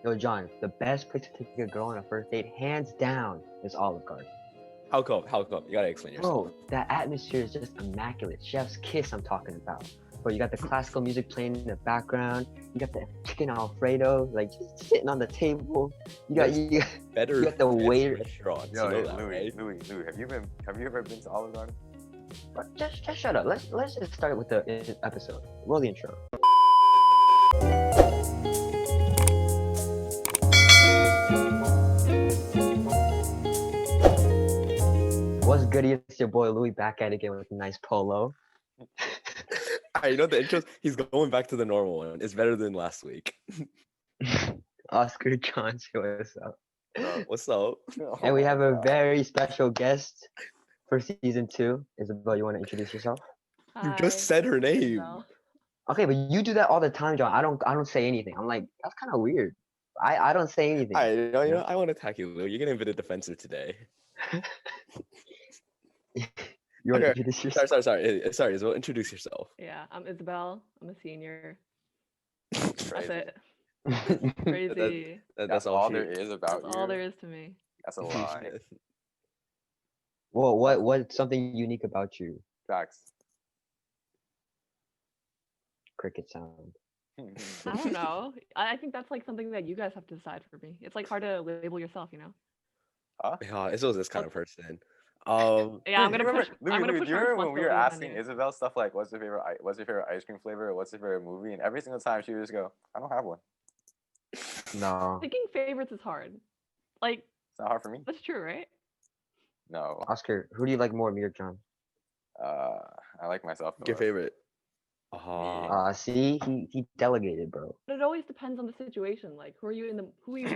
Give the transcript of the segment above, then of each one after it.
Yo, John, the best place to take a girl on a first date, hands down, is Olive Garden. How come? How come? You gotta explain yourself. Bro, that atmosphere is just immaculate. Chef's kiss, I'm talking about. Bro, you got the classical music playing in the background. You got the chicken Alfredo, like just sitting on the table. You got Better you got the fancy waiter. restaurants. Yo, you know hey, that, Louis, right? Louis, have you ever been to Olive Garden? Just shut up. Let's just start with the episode. Roll the intro. What's good? It's your boy Louis back at it again with a nice polo. You know the intros. He's going back to the normal one. It's better than last week. Oscar John, say what's up? What's up? And we have a very special guest for season 2. Isabel, you want to introduce yourself? You just said her name. Isabel. Okay, but you do that all the time, John. I don't say anything. I'm like, that's kind of weird. I don't say anything. You know, I want to attack you, Lou. You're getting a bit defensive today. You want to Okay. introduce yourself? Sorry. Isabel, introduce yourself. Yeah, I'm Isabel. I'm a senior. That's That's it. Crazy. Crazy. That's all she- there is about That's you. all there is to me. That's a lie. Well, what's something unique about you? Facts. Cricket sound. I don't know. I think that's like something that you guys have to decide for me. It's like hard to label yourself, you know? Yeah, Isabel's this kind of person. Yeah, I'm Dude, gonna push. Louis, I'm gonna Louis, push do you my remember when we were responsibilities on asking you. Isabel stuff like, what's your favorite ice cream flavor, or what's your favorite movie, and every single time she would just go, I don't have one. No, Picking favorites is hard. Like It's not hard for me. that's true, right? No. Oscar, who do you like more, me or John? I like myself. Your more. favorite? See, he delegated, bro. But it always depends on the situation. Like, who are you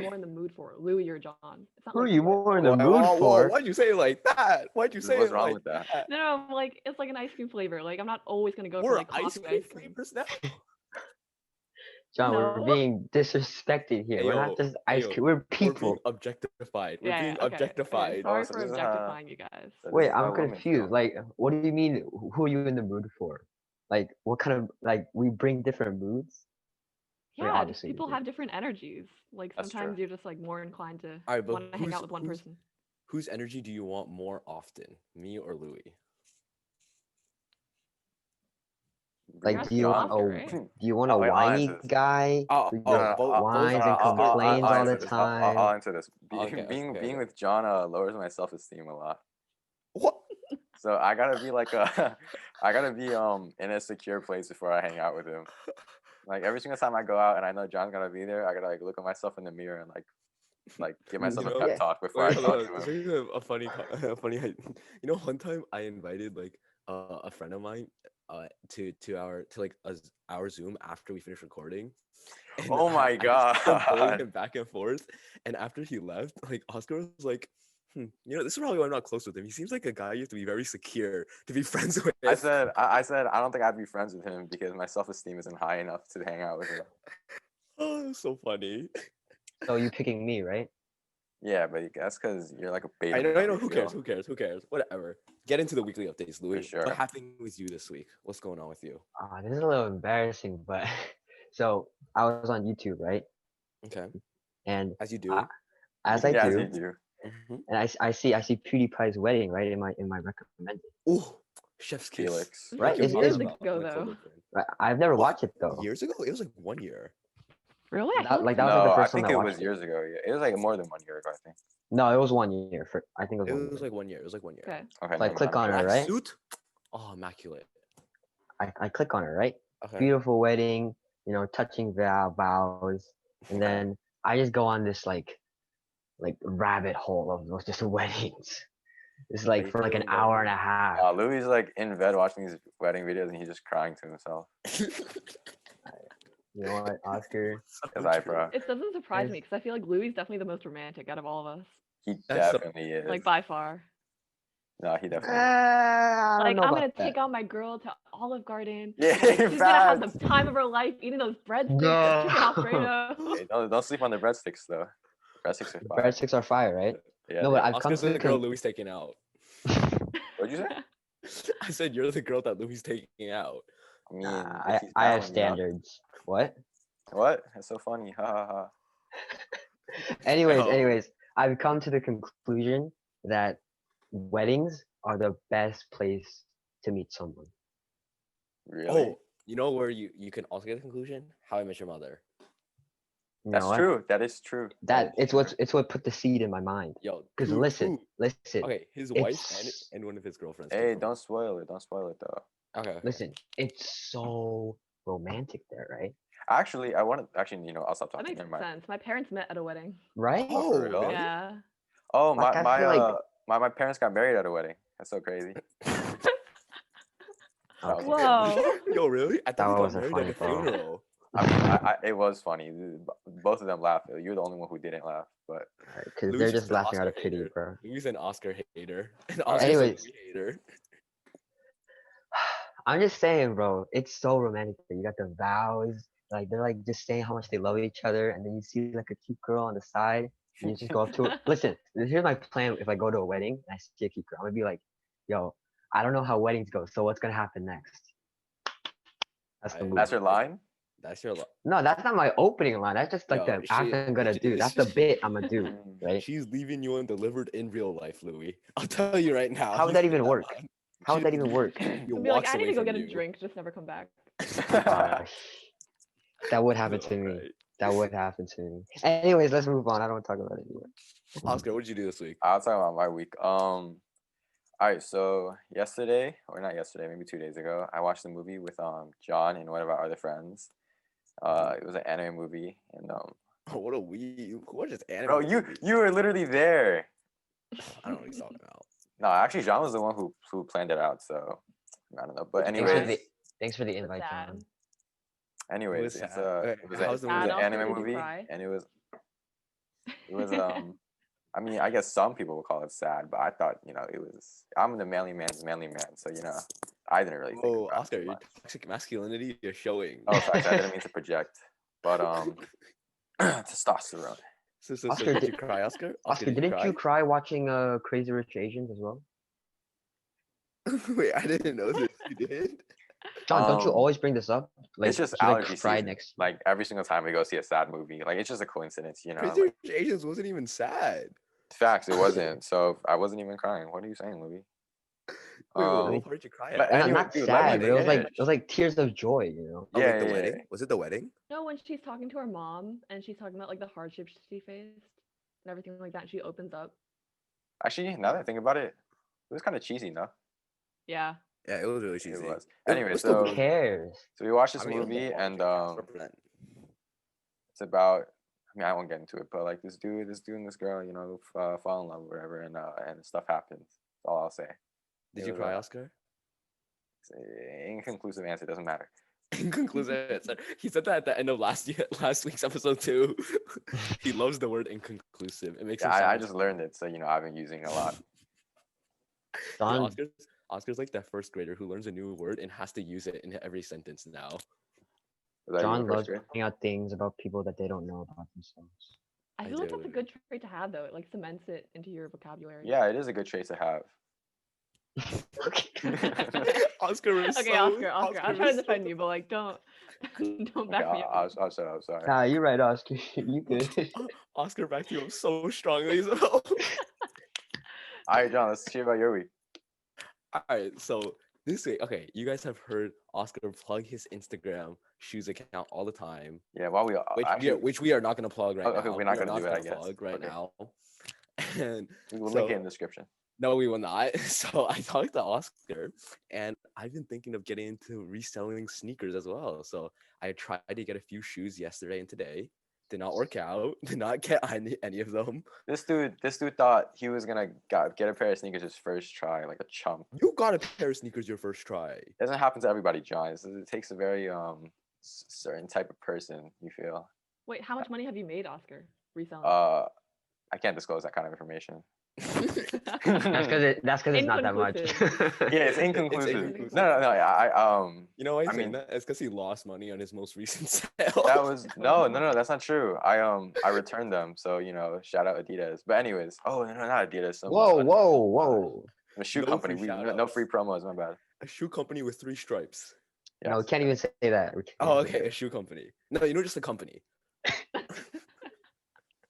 more in the mood for, Louis or John? It's not Who are like you more in the mood for? Why'd you say it like that? Why'd you say What's it wrong like with that? that? No, like it's like an ice cream flavor. Like I'm not always gonna go for We're like ice coffee cream ice cream. flavors now. John, we're No. being disrespected here. We're not just ice cream. We're We're people. being objectified. We're Yeah, being okay, okay. objectified. Sorry so for this is objectifying you guys. So Wait, this is how I'm women confused. feel. Like, what do you mean? Who are you in the mood for? Like, what kind of we bring different moods? I mean, Yeah, just obviously we people do. have different energies. Like That's sometimes true. you're just like more inclined to All right, but want to hang out with one person. Whose energy do you want more often, me or Louis? Like, You're do you want asking a Oscar, right? do you want a Wait, I'll whiny answer this. guy who just whines and complains all the time? I'll answer this. Okay, Being okay. with John lowers my self-esteem a lot. What? So I gotta be like I gotta be in a secure place before I hang out with him. Like every single time I go out and I know John's gonna be there, I gotta like look at myself in the mirror and like give myself You a know- pep talk before I Wait, talk hold to on. him. Speaking of a funny. You know, one time I invited like a friend of mine to our Zoom after we finished recording. And Oh my I just kept pulling God. him back and forth. And after he left, like Oscar was like, you know, this is probably why I'm not close with him. He seems like a guy you have to be very secure to be friends with. I said I don't think I'd be friends with him because my self-esteem isn't high enough to hang out with him. Oh, that's so funny. So you picking me, right? Yeah, but that's because you're like a beta. I know. male, Who you cares? Whatever. Get into the weekly updates, Louis. sure. What happened with you this week? What's going on with you? This is a little embarrassing, but so I was on YouTube, right? Okay. And As you do. as I Yeah, do, you do. and I see PewDiePie's wedding, right, in my recommended. Ooh, chef's kiss. Felix. Right, This it's- was years it's- ago though. Right? I've never What? watched it though. Years ago? It was like 1 year. Really? I That- feel like, like that was, like, No, the I first time think I it watched was it. years ago. Yeah, it was like more than 1 year ago. I think. No, it was 1 year. I think it was It 1 was year. like 1 year. It was like 1 year. Okay. Okay. So I never click mind. on it, Black right? suit? Oh, immaculate. I click on it, right? Okay. Beautiful wedding, you know, touching vows, and then I just go on this like rabbit hole of those just weddings. It's like you for like an feeling, bro? hour and a half. Louis is like in bed watching these wedding videos and he's just crying to himself. You know what, Oscar? His eyebrow. It doesn't surprise Yes. me because I feel like Louis is definitely the most romantic out of all of us. He That's so- definitely is. Like by far. No, he definitely. I don't Like know I'm about gonna that. take out my girl to Olive Garden. Yeah, Like, she's gonna have the facts. time of her life eating those breadsticks, No. the chicken Alfredo. Hey, don't sleep on the breadsticks though. Breadsticks are fire. Breadsticks are fire, right? Yeah. No, they but are. I've come Oscar's to the the girl Louis taking out. What'd you say? I said you're the girl that Louis taking out. I mean, I he's have battling me up. standards. What? What? That's so funny. Ha ha ha. anyways, No. anyways, I've come to the conclusion that weddings are the best place to meet someone. Really? Oh, you know where you can also get a conclusion? How I Met Your Mother. You That's know what? true. That is true. That is true. it's what put the seed in my mind. Yo, Because two, listen, listen, okay, his wife it's and one of his girlfriends. came Hey, from- don't spoil it. Don't spoil it though. Okay. listen, it's so romantic there, right? Actually, I want to. Actually, I'll stop That talking. makes Never mind. sense. My parents met at a wedding. Right? Oh, for Oh, real? really? Yeah. Oh, Like, I feel like- my parents got married at a wedding. That's so crazy. That was Okay. Whoa. Yo, really? I That thought we got wasn't married at a funny, bro. funeral. I mean, it was funny. Both of them laughed. You're the only one who didn't laugh. But Because Louis they're is just an laughing out Oscar of pity, hater. bro. Louis an Oscar hater. And Alright. Oscar's a Anyways. Louis hater. I'm just saying, bro, it's so romantic. You got the vows, like they're like just saying how much they love each other, and then you see like a cute girl on the side, and you just go up to her. Listen, here's my plan. If I go to a wedding and I see a cute girl, I'm gonna be like, "Yo, I don't know how weddings go, so what's gonna happen next?" That's the I- move. that's your line. That's your No, that's not my opening line. That's just like Yo, the act I'm gonna do. That's the bit I'm gonna do, right? She's leaving you undelivered in real life, Louis. I'll tell you right now. How would He's that even leaving work? line. How would that even work? He You'd be like, walks I need away to go from get a you. drink, just never come back. Gosh, that would happen to me. Alright. That would happen to me. Anyways, let's move on. I don't want to talk about it anymore. Oscar, what did you do this week? I'll talk about my week. All right. So yesterday, or not yesterday, maybe 2 days ago, I watched a movie with John and one of our other friends. It was an anime movie, and Oh, what a week. What is anime? bro, movie? you were literally there. I don't know what he's talking about. No, actually, John was the one who planned it out. So I don't know. But Thanks for anyways, thanks for the That's invite, sad. John. anyways, sad. it Okay, was how's a, the it was movie? an Sad, anime Oscar, did you movie, cry? and it was I mean, I guess some people would call it sad, but I thought I'm the manly man's manly man, so I didn't really think Oh, about it Oscar, too your much. toxic masculinity is showing. Oh, sorry, I didn't mean to project, but testosterone. So Oscar, did you cry, Oscar? Oscar, did didn't you cry watching Crazy Rich Asians as well? Wait, I didn't know this. You did? John, don't you Um, always bring this up? Like, It's just he, like, allergy cried season. next. Like every single time we go see a sad movie, like it's just a coincidence, Crazy Like, Rich Asians wasn't even sad. facts, it wasn't. So I wasn't even crying. What are you saying, Louis? Wait, Um, what part did you cry but at? Not, anyway, not dude, let me sad, but it was finish. like tears of joy, you know. Oh, Yeah, like the yeah, wedding? yeah. Was it the wedding? No, when she's talking to her mom and she's talking about like the hardships she faced and everything like that, and she opens up. Actually, now that I think about it, it was kind of cheesy, no? Yeah. Yeah, it was really cheesy. It was. It Anyway, was still Who so good. cares? we watched this I mean, it was movie, the and cast represent. it's about. I mean, I won't get into it, but like this dude and this girl, fall in love, or whatever, and stuff happens. That's all I'll say. Did It you was, cry, Oscar? It's an inconclusive answer. Doesn't matter. Inconclusive answer. He said that at the end of last week's episode too. He loves the word inconclusive. It makes Yeah, him sound I just learned it, so I've been using it a lot. John, Oscar's like that first grader who learns a new word and has to use it in every sentence now. Was that you in John first loves grade? finding out things about people that they don't know about themselves. I I feel like that's a do. good trait to have though. It like cements it into your vocabulary. Yeah, it is a good trait to have. Oscar was Okay, so, Oscar. I'm trying to defend you, but like don't don't back Okay, me up. I'll shut up. Sorry. Nah, you're right, Oscar. You good? Oscar backed you up so strongly. So. All right, John. Let's hear about your week. All right, so this week, okay, you guys have heard Oscar plug his Instagram shoes account all the time, Yeah, while we which we are not gonna plug right okay, now. we're not We are gonna do it, I gonna guess. plug right Okay. now. And we will so, link it in the description. no, we will not. So I talked to Oscar, and I've been thinking of getting into reselling sneakers as well. So I tried to get a few shoes yesterday and today. Did not work out. Did not get any of them. This dude thought he was gonna get a pair of sneakers his first try, like a chump. You got a pair of sneakers your first try. It doesn't happen to everybody, John. It takes a very certain type of person. You feel? Wait, how much money have you made, Oscar, reselling? I can't disclose that kind of information. That's because it's not that much. Yeah, it's inconclusive. inconclusive. No. You know why I he's saying mean- that? It's because he lost money on his most recent sale. That was no. That's not true. I returned them, so shout out Adidas. But anyways, oh no, not Adidas. Whoa. A shoe No company. free No shout-outs. free promos. My bad. A shoe company with 3 stripes. No, we Yes. can't even say that. We Oh, can't say okay, a shoe company. No, just a company.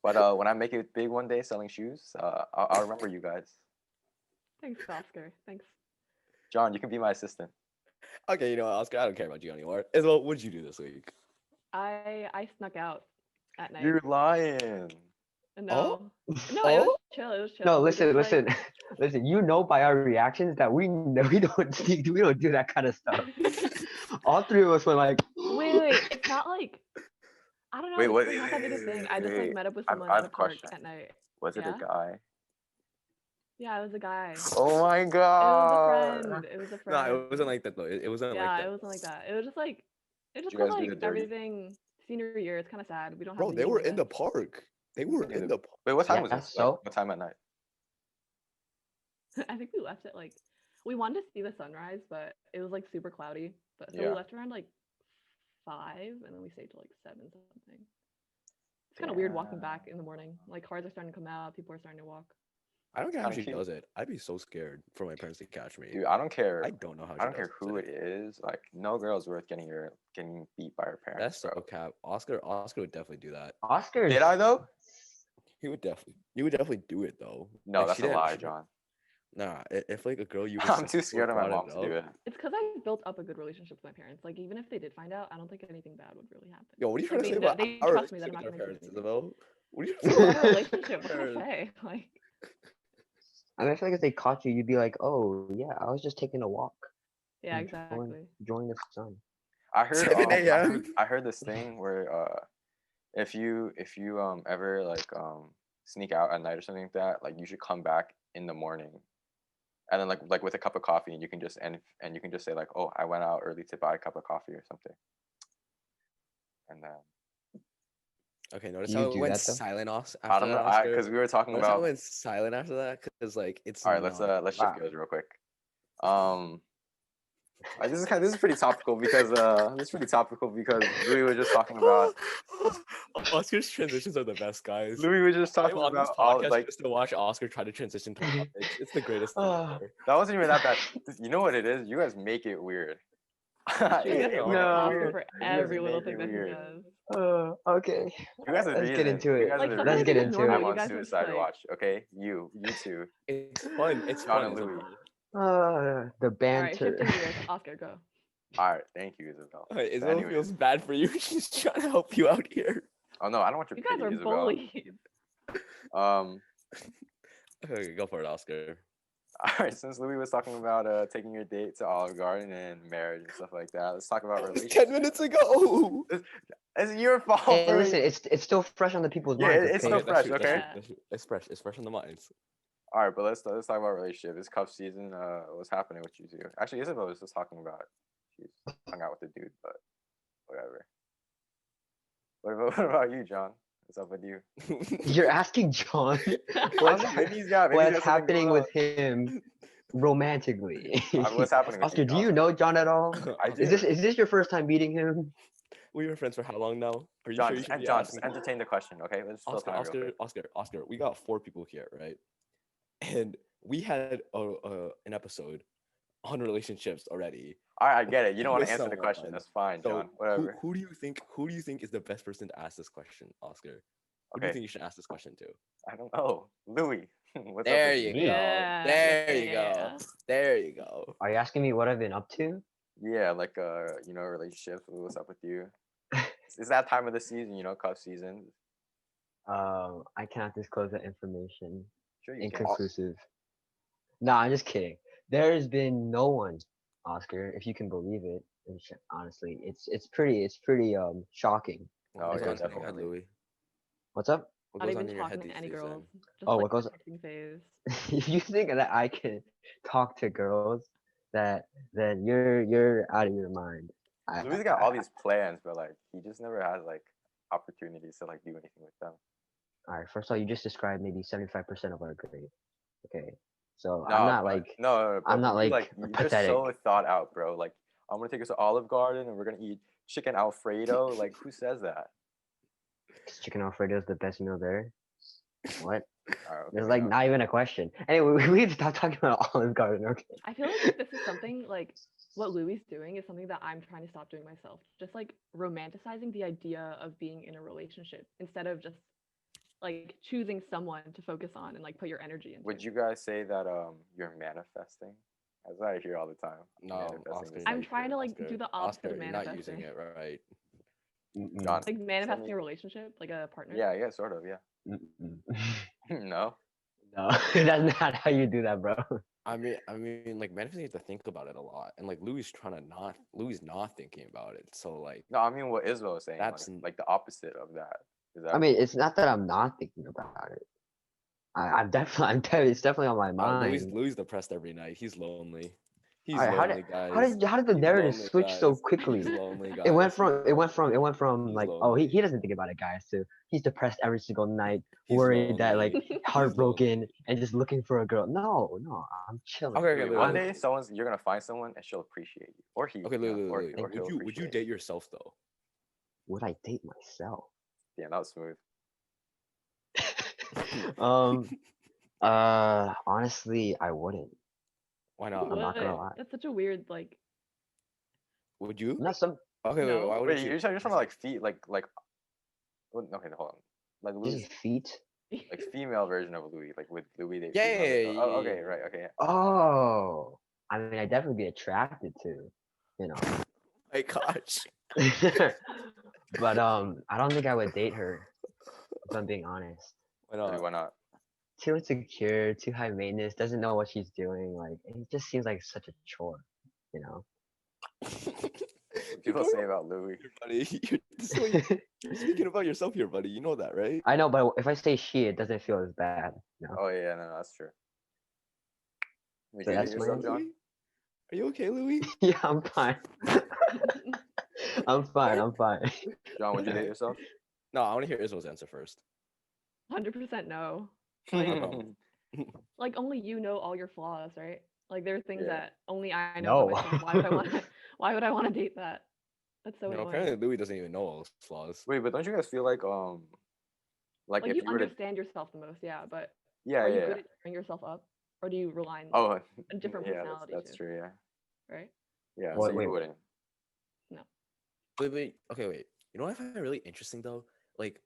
But when I make it big one day selling shoes, I'll remember you guys. Thanks, Oscar. Thanks. John, you can be my assistant. Okay, you know what, Oscar, I don't care about you anymore. Isabel, what did you do this week? I snuck out at night. You're lying. No, no, it Oh? was chill. It was chill. No, We listen, just, like- listen. You know by our reactions that we don't we don't do that kind of stuff. All three of us were like, wait. It's not like I don't know. Wait, It's what? like not that big a thing. I just like Wait. met up with I someone have at a a park question. at night. Was it a Yeah? guy? Yeah, it was a guy. Oh my It was a god! friend. It was a No, friend. it wasn't like that though. It wasn't like Yeah, that. it wasn't like that. It was just like it Did just you cause guys do like the dirty? everything senior year. It's kind of sad. We don't have. Bro, many they were senior in the events. park. They were in the park. Wait, what time was yeah, this? Like, so what time at night? I think we left at like we wanted to see the sunrise, but it was like super cloudy. But so Yeah. we left around like 5, and then we stayed till like 7 something. It's kind of weird walking back in the morning. Like cars are starting to come out, people are starting to walk. I don't care how Kinda she cute. does it. I'd be so scared for my parents to catch me. Dude, I don't care. I don't know how she I don't does care who it is. Like, no girl's worth getting beat by her parents. That's so bro. cap. Oscar would definitely do that. Oscar. Did I though? He would definitely do it though. No, Like, that's she a didn't- lie, she- John. Nah, if like a girl you I'm too scared of my mom to do it. It's because I built up a good relationship with my parents. Like even if they did find out, I don't think anything bad would really happen. Yo, what are you Like, trying to say they, about they our trust me that I'm not relationship gonna with do our anything. parents, Isabel? What are you So saying our relationship, what can I Parents. say? Like I mean, I feel like if they caught you, you'd be like, oh yeah, I was just taking a walk, yeah, enjoying, exactly. enjoying the sun. I heard 7 a.m. I heard this thing where if you ever like sneak out at night or something like that, like you should come back in the morning, and then like with a cup of coffee, and you can just and you can just say like, oh, I went out early to buy a cup of coffee or something, and then Okay, notice Do you how it do went that, though? silent after I don't know, that, Oscar? because we were talking Notice how it about. went silent after that? Because like it's All right, let's not- shift Wow. gears real quick. This is pretty topical because Louis was just talking about Oscar's transitions are the best, guys. Louis was just I'm talking on this about all podcast like just to watch Oscar try to transition topics. It's the greatest thing Ah. ever. that wasn't even that bad. You know what it is? You guys make it weird. She gets No. mad at Oscar No. for You every guys little make thing it that he weird. does. Okay. You guys are the Let's get reason. into You it. guys Like are the sometimes Let's I get think it's into normal. I'm it. You on guys are just suicide like, watch. Okay, you two. It's fun. It's John fun. and Isabel. Louis. The all right, banter. shifting gears. Oscar, go. All right, thank you, Isabel. Alright, So Isabel anyways- feels bad for you. She's trying to help you out here. Oh no, I don't want your You guys pity, are Isabel. bullied. Okay, go for it, Oscar. All right, since Louis was talking about taking your date to Olive Garden and marriage and stuff like that, let's talk about relationships. 10 minutes ago. It's your fault. Hey, for- listen, it's still fresh on the people's Yeah, minds. it's okay? still fresh, okay? That's true. It's fresh. It's fresh in the minds. All right, but let's talk about relationship. It's cuff season. What's happening with you two? Actually, Isabel was just talking about she's hung out with a dude, but whatever. What about you, John? What's up with you? You're asking John What's what's happening with him romantically. What's happening with Oscar, you, do you John? know John at all? I Is do. this your first time meeting him? We were friends for how long now? Are you John, sure you just, should be John, just asking? entertain the question, okay? Let's fill Oscar, time real Oscar, quick. Oscar. We got 4 people here, right? And we had an episode on relationships already. All right, I get it. You don't want With to answer the question. someone. That's fine, So John. Whatever. who do you think is the best person to ask this question, Oscar? Who do you Okay, think you should ask this question to? I don't know. Louis, what's up There with you Me? go. Yeah, There yeah, you yeah, go. yeah. There you go. Are you asking me what I've been up to? Yeah, like relationships. What's up with you? It's that time of the season, cuff season. I cannot disclose that information. Sure you can. Inconclusive. Nah, I'm just kidding. There has been no one, Oscar, if you can believe it. Honestly, it's pretty shocking. No, What goes you're on in your head, definitely. Louis? What's up? What Not goes on even in your head talking these to any days, girls. then? Just Oh, like what goes- the texting phase. If you think that I can talk to girls, then you're out of your mind. Louis got all these plans, but like he just never has like opportunities to like do anything with them. All right, first of all, you just described maybe 75% of our grade. Okay, so No, I'm not but- like no, bro, I'm not, you, like, you're pathetic. so thought out, bro. Like I'm gonna take us to Olive Garden and we're gonna eat chicken Alfredo. Like who says that? chicken Alfredo is the best meal there. What? All right, okay, There's maybe like not. not even a question. Anyway, we need to stop talking about Olive Garden. Okay. I feel like this is something like what Louis is doing is something that I'm trying to stop doing myself. Just like romanticizing the idea of being in a relationship instead of just like choosing someone to focus on and like put your energy into. Would you guys say that you're manifesting? That's what I hear all the time. No, Manifesting Oscar, just I'm like trying to like Oscar, do the opposite Oscar, of you're not using manifesting. it right. Mm-mm. John. Like Tell manifesting me. a relationship, like a partner. Yeah, sort of, yeah. Mm-mm. No. No, that's not how you do that, bro. I mean, like manifesting, you have to think about it a lot, and like Louis not thinking about it. So like, No, I mean what Isabel was saying, That's like the opposite of that. Is I that mean, it's not that I'm not thinking about it. It's definitely on my mind. Louis depressed every night. He's lonely. He's Alright, lonely, guys. how did the He's narrative lonely, switch so guys. quickly? He's lonely, guys. It went from He's like, oh, he lonely. doesn't think about it, guys, to he's depressed every single night, He's worried that like lonely. He's heartbroken lonely. and just looking for a girl. No, I'm chilling. Okay, Louis, Louis, one Louis. day you're gonna find someone and she'll appreciate you, or he, Okay, Louis. or he'll Would you appreciate date yourself though? Would I date myself? you. Yeah, that was smooth. um, honestly, I wouldn't. Why You not? I'm not gonna would. lie. That's such a weird like. Would you? Not some Okay, wait. Why No. wouldn't Wait, you? you're talking about like feet, like okay, hold on, like just Louis, feet. like female version of Louis, like with Louis they Yeah, female. yeah, yeah, Oh, yeah, okay, yeah. right, okay. Oh, I mean, I'd definitely be attracted to, you know. My gosh. But I don't think I would date her, if I'm being honest. Why Really, not? why not? Too insecure, too high maintenance, doesn't know what she's doing. Like it just seems like such a chore, you know. What people say about Louis. Buddy, you're speaking about yourself here, buddy. You know that, right? I know, but if I say she, it doesn't feel as bad, you know. Oh yeah, no, that's true. Would So you date that's my yourself, answer. John? Louis? Are you okay, Louis? Yeah, I'm fine. I'm fine. John, would you date Okay. yourself? No, I want to hear Israel's answer first. 100% no. How Like, come? like only you know all your flaws, right? Like there are things Yeah. that only I know No. about myself. Why would I want to? Why would I want to date that? That's so No, annoying. apparently Louis doesn't even know all his flaws. Wait, but don't you guys feel like Like if you you were to understand yourself the most, yeah. But yeah are you yeah good at tearing yourself up, or do you rely on oh a different yeah personality that's too? true yeah Right? yeah Wait, so you wait. wouldn't No. Wait. Okay, wait. You know what I find really interesting though? Like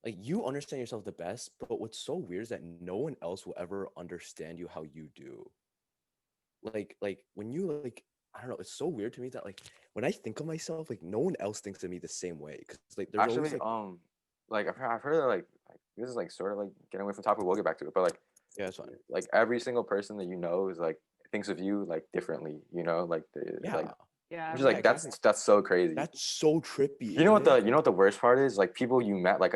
you understand yourself the best, but what's so weird is that no one else will ever understand you how you do. Like when you like, I don't know, it's so weird to me that like when I think of myself, like no one else thinks of me the same way. Because like there's actually always like I've heard that like this is like sort of like getting away from the topic. We'll get back to it, but like yeah, it's fine. like every single person that you know is like thinks of you like differently, you know, like Yeah. like Yeah. which is like right. that's so crazy. That's so trippy. You know what isn't it? you know what the worst part is? Like people you met like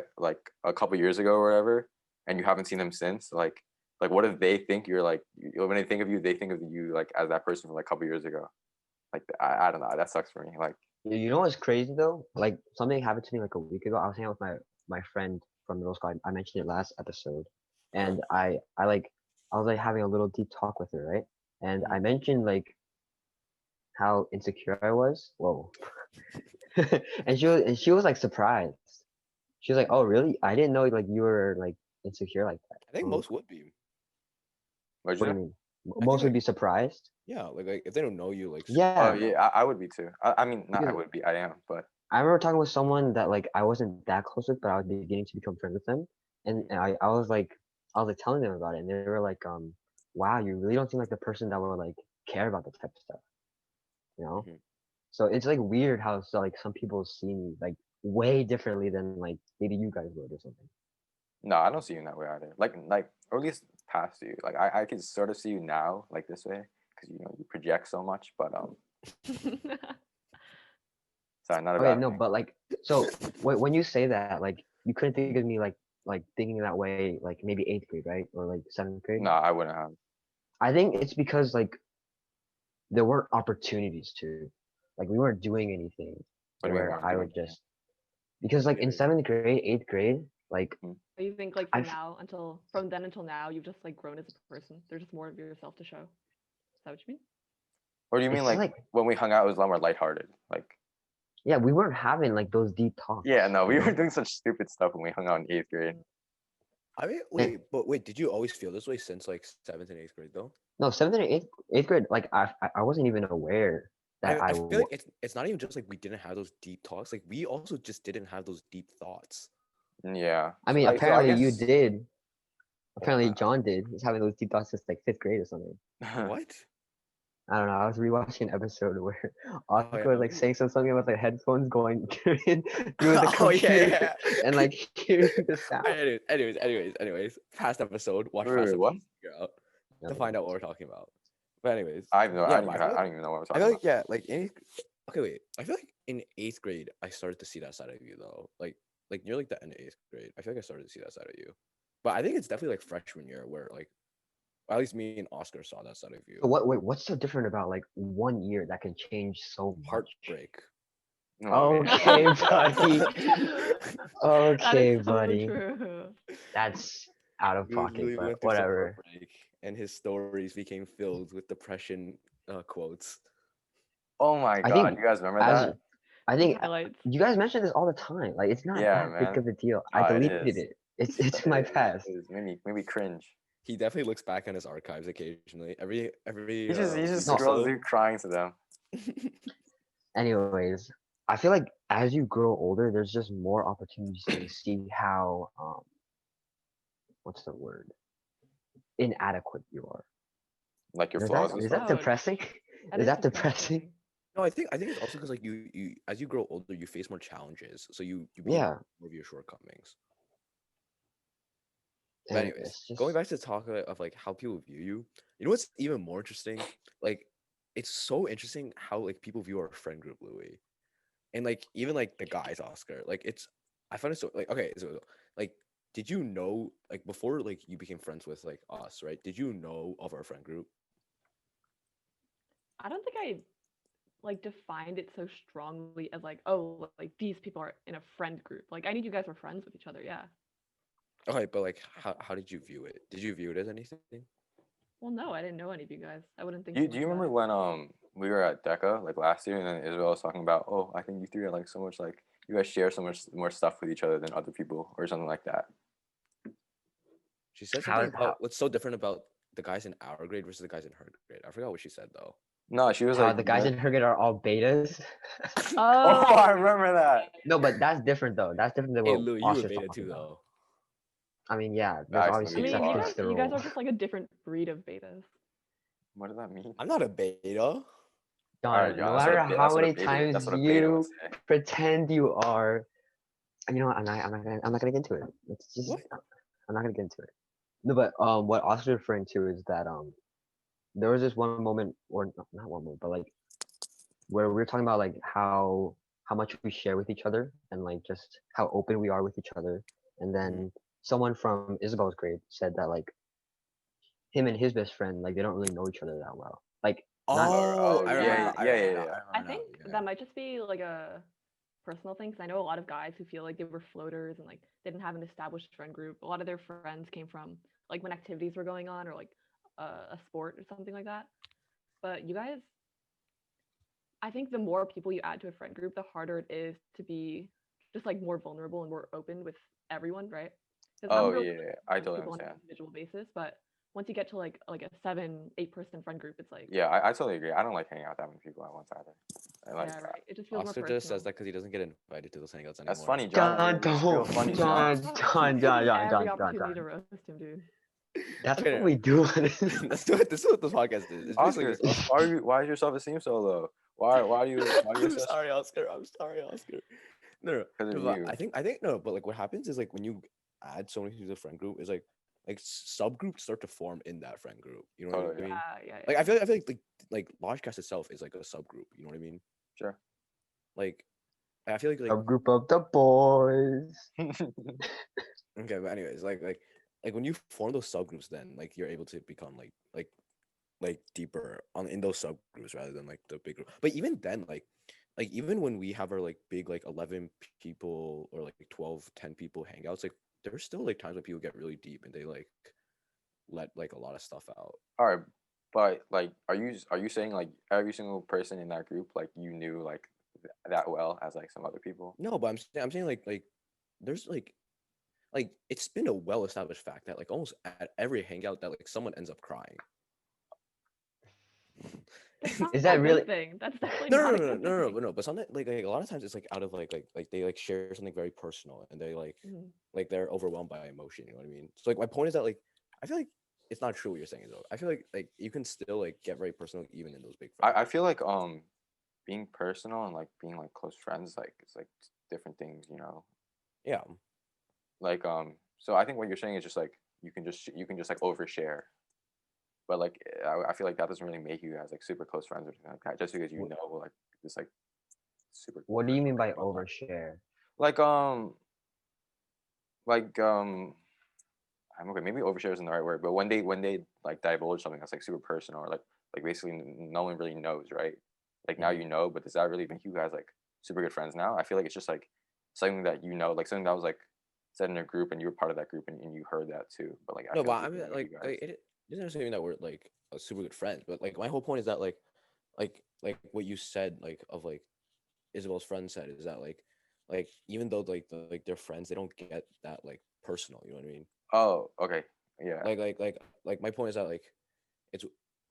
a couple years ago or whatever, and you haven't seen them since. Like what if they think you're like when they think of you, they think of you like as that person from like a couple years ago. Like I don't know, that sucks for me. Like You know what's crazy though? Like something happened to me like a week ago. I was hanging out with my friend from middle school. I mentioned it last episode, and I was like having a little deep talk with her, right? And I mentioned like how insecure I was. Whoa. and she was like surprised. She was like, "Oh, really? I didn't know like you were like insecure like that." I think I'm most would be. what'd What you do say? you mean? I Most think would like be surprised. yeah, like if they don't know you, like Yeah, Oh yeah, I would be too. I mean not I because would be, I am, but I remember talking with someone that like I wasn't that close with, but I was beginning to become friends with them, and I was like telling them about it, and they were like, wow, you really don't seem like the person that would like care about this type of stuff, you know? Mhm. So it's like weird how so like some people see me like way differently than like maybe you guys would or something. no, I don't see you in that way either. Like or at least past you. Like I can sort of see you now like this way because you know you project so much, but sorry, not a Okay, bad no, thing. but like so when you say that, like you couldn't think of me like thinking that way like maybe eighth grade, right? Or like seventh grade. No, I wouldn't have. I think it's because like there weren't opportunities to like we weren't doing anything What do you mean where weren't I doing? would just because like in Yeah. seventh grade, eighth grade, like You think like I've from then until now, you've just like grown as a person. There's just more of yourself to show. Is that what you mean? Or do you mean it's like like when we hung out it was a lot more lighthearted? Like yeah, we weren't having like those deep talks. yeah, no, we you were know? doing such stupid stuff when we hung out in eighth grade. I mean, And wait, did you always feel this way since like seventh and eighth grade though? no, seventh and eighth grade, like I wasn't even aware that I feel like it's not even just like we didn't have those deep talks. Like we also just didn't have those deep thoughts. Yeah. I mean, So I apparently you guess. did. Apparently Uh, John did. He's having those deep thoughts since like fifth grade or something. What? I don't know. I was rewatching an episode where Oh Oscar yeah. was like saying something about the headphones going through the Oh yeah, computer yeah, and yeah. like hearing the sound. Anyways. Past episode. Watch Wait, past wait, what? episode to figure out to No, find out what we're talking about. But anyways, I have no. yeah. I don't But even. I don't even know what we're I talking feel about. like yeah, like in okay, wait. I feel like in 8th grade I started to see that side of you though. Like near like the end of 8th grade, I feel like I started to see that side of you. But I think it's definitely like freshman year where like at least me and Oscar saw that side of you. So what? Wait, what's so different about like 1 year that can change so much? Heartbreak. Oh, man. Okay, buddy. That Okay, is so buddy. true. That's out of pocket, Literally but went through some whatever. heartbreak, and his stories became filled with depression quotes. Oh my I God, think you guys remember as that? I think Highlights. you guys mention this all the time. Like it's not Yeah, that big man. of a deal. I Ah, it deleted is. it. It's in my past. It is. Maybe cringe. He definitely looks back on his archives occasionally. Every He just No. scrolls through crying to them. Anyways, I feel like as you grow older, there's just more opportunities to see how what's the word? Inadequate you are. Like your Is flaws that and is stuff. that depressing? That Is is that depressing? No, I think it's also because like you as you grow older, you face more challenges, so you begin Yeah. more of your shortcomings. And But anyways, it's just going back to talk of like how people view you, you know what's even more interesting? Like, it's so interesting how like people view our friend group, Louis, and like even like the guys, Oscar. Like it's, I find it so like okay, so like, did you know like before like you became friends with like us, right? Did you know of our friend group? I don't think I like defined it so strongly as like, oh, like these people are in a friend group. Like I knew you guys were friends with each other, yeah. Okay, but like how did you view it? Did you view it as anything? Well, no, I didn't know any of you guys. I wouldn't think You too do much you about remember it. when we were at DECA like last year and then Isabel was talking about, oh, I think you three are like so much like you guys share so much more stuff with each other than other people or something like that. She said how something about how what's so different about the guys in our grade versus the guys in her grade. I forgot what she said though. No, she was how like, the guys in her grade are all betas. oh, I Oh, remember that. No, but that's different though. That's different than Hey what Lou, you were Oscar's beta talking too about. though. I mean, yeah, there's Actually, I obviously you mean, are. exceptions to the you guys rule. are just like a different breed of betas. What does that mean? I'm not a beta. All right, John, John. no matter how many That's times what a beta would you say. pretend you are, you know what? I'm not gonna get into it. It's just What? I'm not gonna get into it. No, but what Oscar's referring to is that there was this one moment, or not one moment, but like where we were talking about like how much we share with each other and like just how open we are with each other, and then someone from Isabel's grade said that like him and his best friend like they don't really know each other that well. Like not Oh, Oh I yeah, remember. Yeah, I yeah, remember yeah, now. yeah. I I remember think now. Yeah. that might just be like a personal thing because I know a lot of guys who feel like they were floaters and like didn't have an established friend group. A lot of their friends came from like when activities were going on or like a sport or something like that. But you guys, I think the more people you add to a friend group, the harder it is to be just like more vulnerable and more open with everyone, right? Because I'm Oh really yeah, good yeah. at I friends with totally people on an understand. individual basis, but once you get to like a 7, 8 person friend group, it's like Yeah, I totally agree. I don't like hanging out with that many people at once either. And like yeah, right. It just feels more Oscar just personal. says that because he doesn't get invited to those hangouts that's anymore. funny, John. John, It's real don't funny, John. Taking every John. opportunity to roast him, dude. That's Okay, what we do. let's do it. This is what this podcast is. It's basically Oscar, just us. why is your self-esteem so low? Why do you I'm assess? sorry, Oscar. I'm sorry, Oscar. No, Because of but you. I think no, but like what happens is like when you add so many people to the friend group is like subgroups start to form in that friend group. You know what Totally. I mean? Yeah. Like I feel like Lodgecast itself is like a subgroup. You know what I mean? Sure. Like I feel A group of the boys. okay, but anyways, like when you form those subgroups, then like you're able to become like deeper on in those subgroups rather than like the big group. But even then, like even when we have our like big like 11 people or like 12, 10 people hangouts, like there's still like times when people get really deep and they like let like a lot of stuff out. All right, but like, are you saying like every single person in that group like you knew like that well as like some other people? No, but I'm saying like there's like it's been a well established fact that like almost at every hangout that like someone ends up crying. That's not Is a that good really? thing. That's definitely No, not no, a no, no, good no, no, no, thing. no. But something like a lot of times it's like out of like they like share something very personal and they Mhm. like they're overwhelmed by emotion. You know what I mean? So like my point is that like I feel like it's not true what you're saying though. I feel like you can still like get very personal even in those big friends. I feel like being personal and like being like close friends like it's like different things, you know. Yeah. Like so I think what you're saying is just like you can just like overshare. But like I feel like that doesn't really make you guys like super close friends or something like that. Just because you What, know like this like super what do you personal mean thing by about them. overshare? Like like I'm okay. Maybe overshare isn't the right word, but when they like divulge something that's like super personal or like basically no one really knows, right? Like now Mhm. you know, but does that really make you guys like super good friends now? I feel like it's just like something that you know, like something that was like said in a group and you were part of that group and you heard that too. But like I No, feel but like it I mean doesn't make you guys. it doesn't necessarily mean that we're like super good friends. But like my whole point is that like what you said like of like Isabel's friend said is that like even though like they're friends, they don't get that like personal. You know what I mean? Oh, okay, yeah. Like my point is that like it's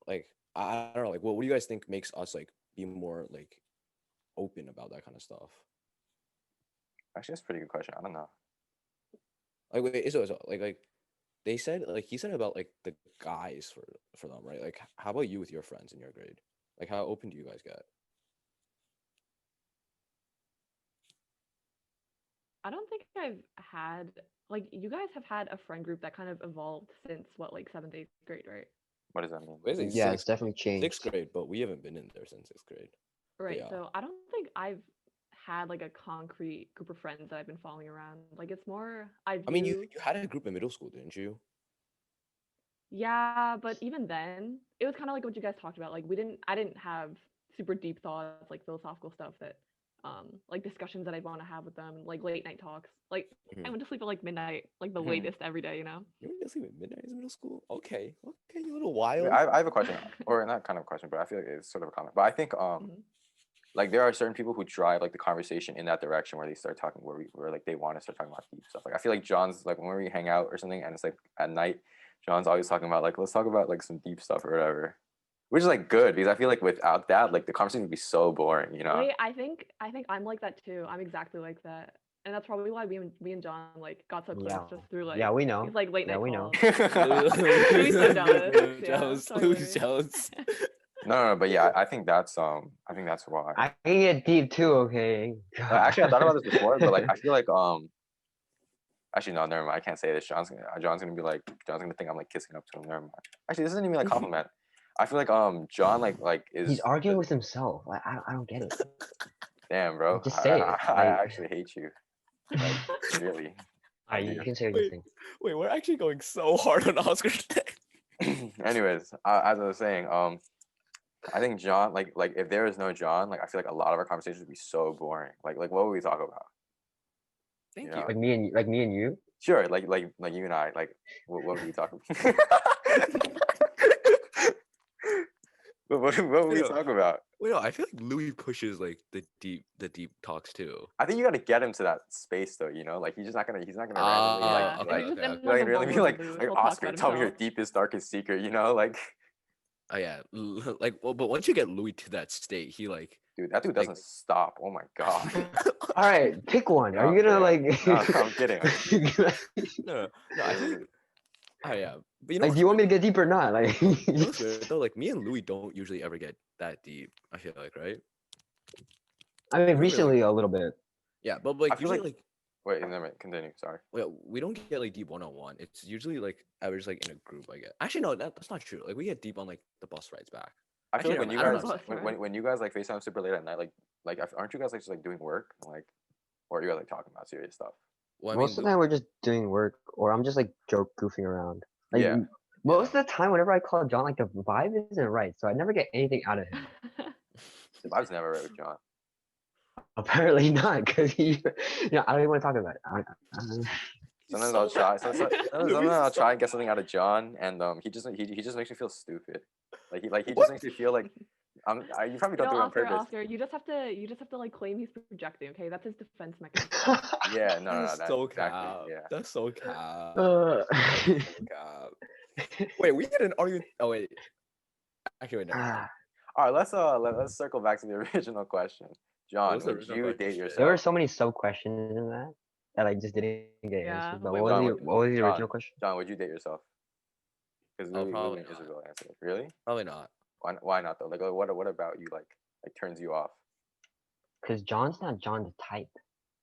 like I don't know like what do you guys think makes us like be more like open about that kind of stuff? Actually, that's a pretty good question. I don't know. Like wait, so like they said like he said about like the guys for them, right? Like how about you with your friends in your grade? Like how open do you guys get? I don't think I've had like you guys have had a friend group that kind of evolved since what like seventh, eighth grade, right? What does that mean? Basically Yeah, it's definitely sixth changed. grade, but we haven't been in there since sixth grade. But Right. yeah. So I don't think I've had like a concrete group of friends that I've been following around. Like it's more I I mean, view you had a group in middle school, didn't you? yeah, but even then, it was kind of like what you guys talked about. Like I didn't have super deep thoughts, like philosophical stuff that, like discussions that I'd want to have with them, like late night talks. Like I Mhm. went to sleep at like midnight, like the latest every day, you know. You were sleep at midnight in middle school? Okay, okay, you little Wait, wild. I have a question, or not kind of a question, but I feel like it's sort of a comment. But I think Mhm. like there are certain people who drive like the conversation in that direction where they start talking where like they want to start talking about deep stuff. Like I feel like John's like when we hang out or something and it's like at night, John's always talking about like let's talk about like some deep stuff or whatever. Which is like good because I feel like without that, like the conversation would be so boring, you know? Wait, I think I'm like that too. I'm exactly like that, and that's probably why me and John like got so close Yeah, just through yeah, like we these know. like late Yeah, night we know. calls. Louis so jealous. Louis Yeah, jealous. Louis totally. jealous. No, but yeah, I think that's why. I can get deep too. Okay. Actually, I thought about this God. before, but like I feel like actually no, never mind. I can't say this. John's gonna be like John's gonna think I'm like kissing up to him. Never mind. Actually, this isn't even a compliment. I feel like John like He's is arguing with himself. I don't get it. damn bro. Like, just say it. I Like, actually hate you. Like really. I alright, you do. can say what you Wait, think. wait, we're actually going so hard on Oscar today. Anyways, as I was saying, I think John like if there is no John, like I feel like a lot of our conversations would be so boring. Like what would we talk about? You Thank know? you. Like me and you. Sure, like you and I, like what would we talk about? What would Wait, we no, talk about? wait, no, I feel like Louis pushes like the deep talks too. I think you got to get him to that space though, you know, like he's not gonna randomly Yeah, Okay, like he's just okay, in okay. like a randomly bubble be of the like booth. He'll talk Oscar, about tell me your himself. deepest darkest secret, you know, like Oh yeah, like well, but once you get Louis to that state, he like dude, that dude like. doesn't stop. Oh my god. All right, pick one. No, Are I'm you gonna kidding. like? No, I'm kidding. I'm kidding. No, no, I feel like oh yeah, but you know Like, do what's you want weird? me to get deep or not? Like, You know what's weird though? Like me and Louis don't usually ever get that deep. I feel like, right? I mean, We don't really. recently a little bit. Yeah, but I like feel usually like like wait, never mind. Continue. Sorry. well, we don't get like deep 1-on-1. It's usually like average like in a group. I get actually no, that's not true. Like we get deep on like the bus rides back. I feel Actually, like when never you mind. I don't know. guys I'm Bus saying. ride. when you guys like FaceTime super late at night, like aren't you guys like just like doing work like or are you guys like talking about serious stuff? Well, I Most mean, of the time, we're just doing work, or I'm just like goofing around. Like, Yeah. most of the time, whenever I call John, like the vibe isn't right, so I never get anything out of him. I was never right with John. Apparently not, because I don't even want to talk about it. he's Sometimes I'll so try. bad. Sometimes Louis I'll is so try and get something out of John, and he just makes me feel stupid. He just what? makes me feel like you probably You don't know, do it on Oscar, purpose. Oscar, you just have to like claim he's projecting. Okay, that's his defense mechanism. Yeah, no, That is that so exactly. cap. Yeah. That's so cap. Uh, So cap. Wait, we had an argument. Oh wait. Actually, wait, never mind. All right, let's circle back to the original question. What John, was the would original you question? date Shit. There were yourself? so many sub questions in that like just didn't get answered. Yeah, But wait, what John, was what was the original John, question? John, would you date yourself? Because Oh, Louis probably and not. Isabel answered. Really? Probably not. Why not though? Like, what about you like turns you off? Because John's not John the type.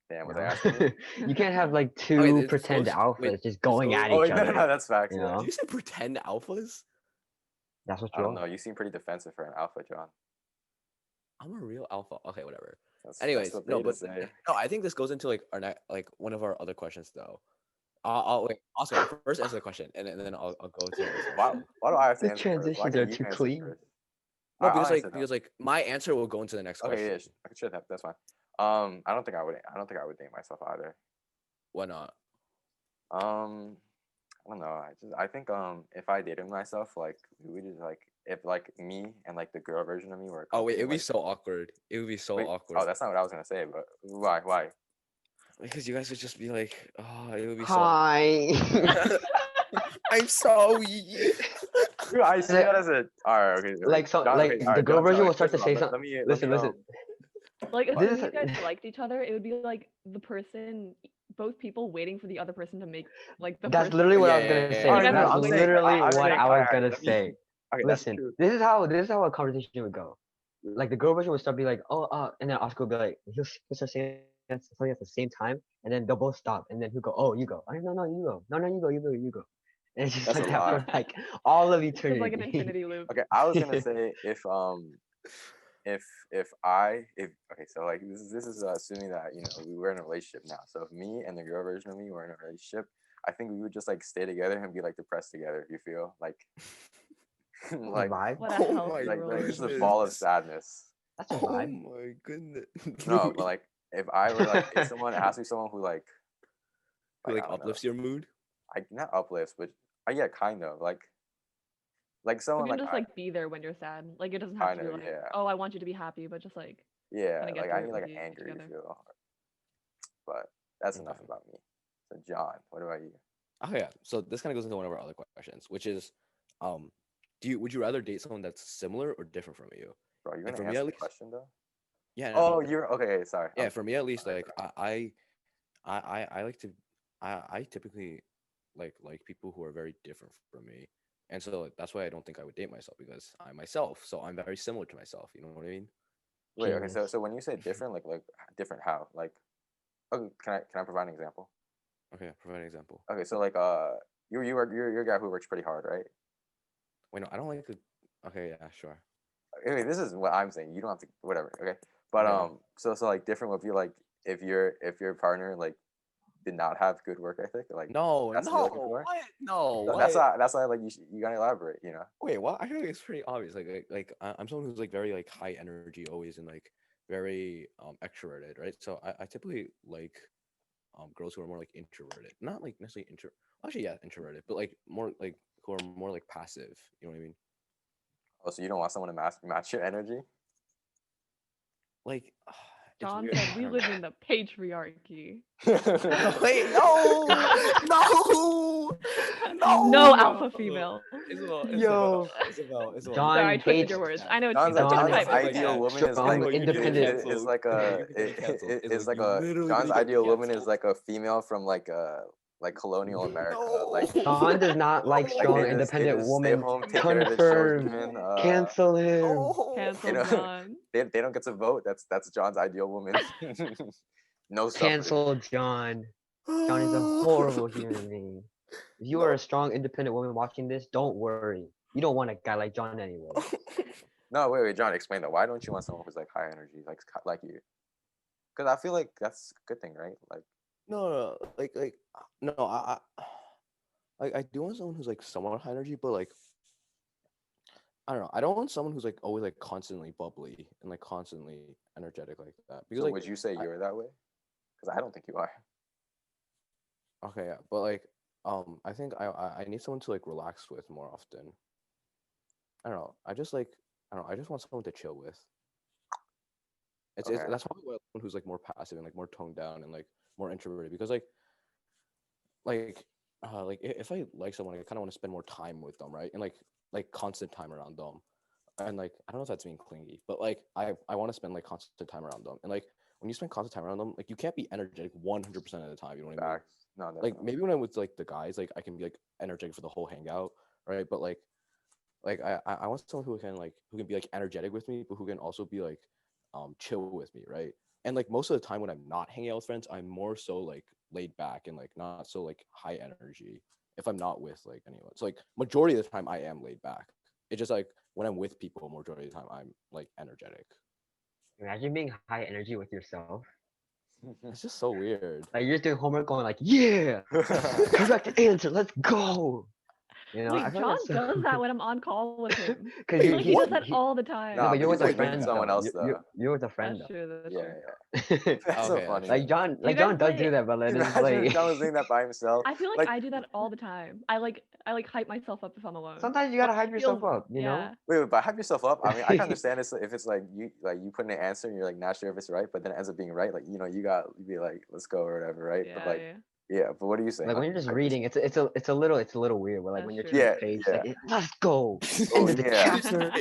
Damn, You was I asking you? know, you can't have like Okay, two this pretend goes. Wait, alphas just this going goes. at Oh each wait, no, no, other. no, that's facts. You Yeah. Did know, you say pretend alphas? that's what I you don't are. know. You seem pretty defensive for an alpha, John. I'm a real alpha. Okay, whatever. That's Anyways, what no, they but say. no, I think this goes into like like one of our other questions though. I'll wait. Oscar, first answer the question, and then I'll go to the next Why question. why do I have to The answer first? Why transitions can't are you too answer clean. first? No, I'll because answer now. my answer will go into the next Okay, question. yeah, I could share that. That's fine. I don't think I would. I don't think I would date myself either. Why not? Um, I don't know. I think if I dated myself, like we would just like if like me and like the girl version of me were a Oh wait, company, it would be like so awkward. It would be so wait, awkward oh, that's not what I was gonna say. But why? Why? because you guys would just be like, oh, it would be so. Hi. I'm sorry. Dude, I see that as a all right. Okay, Like so, John. Okay, like all the right, girl John. version will Like, start first to of all, say let, something. let me let Listen, me listen. Like, This assuming is you guys liked each other, it would be like the person, both people waiting for the other person to make like the that's first literally move. what I Yeah, was yeah, gonna yeah, say. all yeah. right, no, That's I'm Exactly. saying, literally I'm what saying, I all was right, gonna let me. say. Okay, that's Listen, true. this is how a conversation would go. Like the girl version would start be like, oh, and then Oscar would be like, he'll start saying something at the same time, and then they'll both stop, and then he'll go, oh, you go, oh, no, no, you go, no, no, you go, and it's just That's like a that lie. for like all of It's just like an eternity. infinity loop. Okay, I was gonna say if okay, so like this is assuming that we were in a relationship now. So if me and the girl version of me were in a relationship, I think we would just like stay together and be like depressed together. You feel like like Vibe. What a Oh healthy my like just a relationship. ball of goodness. sadness. That's a Oh vibe. my goodness. No, but like if I were to like date someone, it has to be someone who Who like like I don't know, uplifts your mood? I not uplifts, but yeah, kind of like Who someone can like just I like be there when you're sad. Like it doesn't have kind to be of like, yeah oh, I want you to be happy, but just like yeah kind of get like I through need it like with an you anchor. You together. feel, but that's enough Okay. about me. So John, what about you? Oh yeah. So this kind of goes into one of our other questions, which is, um, would you rather date someone that's similar or different from you? Bro, you're And gonna for me answer at the least, question though? yeah, no, Oh, you're okay. Sorry. yeah. For me at least, like I like to, I typically like people who are very different from me, and so that's why I don't think I would date myself because I'm myself. So I'm very similar to myself. You know what I mean? Wait. Okay. So Genius. so when you say different, like different how? Like, okay, can I provide an example? Okay, provide an example. Okay. So like you're a guy who works pretty hard, right? Wait, no, I don't like to. Okay, yeah, sure. Okay, this is what I'm saying. You don't have to whatever. Okay. But Okay. so like different would be like if your partner like did not have good work ethic, like No, that's what no, you're looking for. what? No, So what? that's why like you gotta elaborate. Wait, what? I feel like it's pretty obvious. I'm someone who's like very like high energy always and like very extroverted, right? So I typically like girls who are more like introverted, not like necessarily actually yeah introverted, but like more like who are more like passive. You know what I mean? Oh, so you don't want someone to match your energy? Like it's John weird. said I we don't live know. in the patriarchy. Wait, no, no, No no. alpha female. Yo, Isabel. Sorry, I John twisted hates your You words. can't. I know what you John's meant. Just John John's type it. You Just ideal can't. woman is like strong, Isabel, you're gonna get independent. is canceled. like Isabel, you're gonna get canceled. is Isabel, like you're a literally John's gonna get me ideal woman is canceled. like a female from like colonial America. No. Like John does not like they strong, just they independent just stay women. home, take care of the Confirmed. children. Cancel him. No. You cancel know, John. they don't get to vote. That's John's ideal woman. No suffrage. Cancel John. John is a horrible human being. If you are No. a strong, independent woman watching this, don't worry. You don't want a guy like John anyway. No, wait, John, explain that. Why don't you want someone who's like high energy, like you? Because I feel like that's a good thing, right? Like, No, no, I do want someone who's like somewhat high energy, but like I don't know. I don't want someone who's like always like constantly bubbly and like constantly energetic like that. Because so like would you say I, you're that way? Because I don't think you are. okay, yeah, but like I think I need someone to like relax with more often. I don't know. I don't know. I just want someone to chill with. It's Okay. that's probably why someone who's like more passive and like more toned down and like more introverted because like if I like someone, I kind of want to spend more time with them, right? And like constant time around them. and like I don't know if that's being clingy, but like I want to spend like constant time around them, and like when you spend constant time around them, like you can't be energetic 100% of the time. You know what I mean? Facts. No, Like definitely. maybe when I'm with like the guys, like I can be like energetic for the whole hangout, right? But like I want someone who can be like energetic with me, but who can also be like chill with me, right? And like most of the time when I'm not hanging out with friends, I'm more so like laid back and like not so like high energy if I'm not with like anyone. So like majority of the time I am laid back. It's just like when I'm with people, majority of the time I'm like energetic. Imagine being high energy with yourself. It's just so weird. Like you're just doing homework, going like, yeah, correct answer, let's go. You know, I Wait, feel like John that's so does that when I'm on call with him. because I feel Wait, like he does what? that all the time. no, Nah, but but you're he's with a like with friend someone though. else though. You're with a friend That's though. true. That's Yeah, true. yeah. That's so Okay, that's funny. true. Like John, Do you like John guys does play? do that, but then it's Imagine if like John was doing that by himself. I feel like I do that all the time. I like hype myself up if I'm alone. sometimes you Or gotta I hype yourself feel up, you know? yeah. Wait, but hype yourself up. I mean, I can understand this if it's like you put in an answer and you're like not sure if it's right, but then it ends up being right. Like you be like, let's go or whatever, right? But Yeah, like, yeah. yeah. But what are you saying? Like when Like, you're just hype reading, yourself. it's a little weird. But like That's when you're true. turning Yeah, the page, yeah. like let's go. Oh End of the yeah. chapter.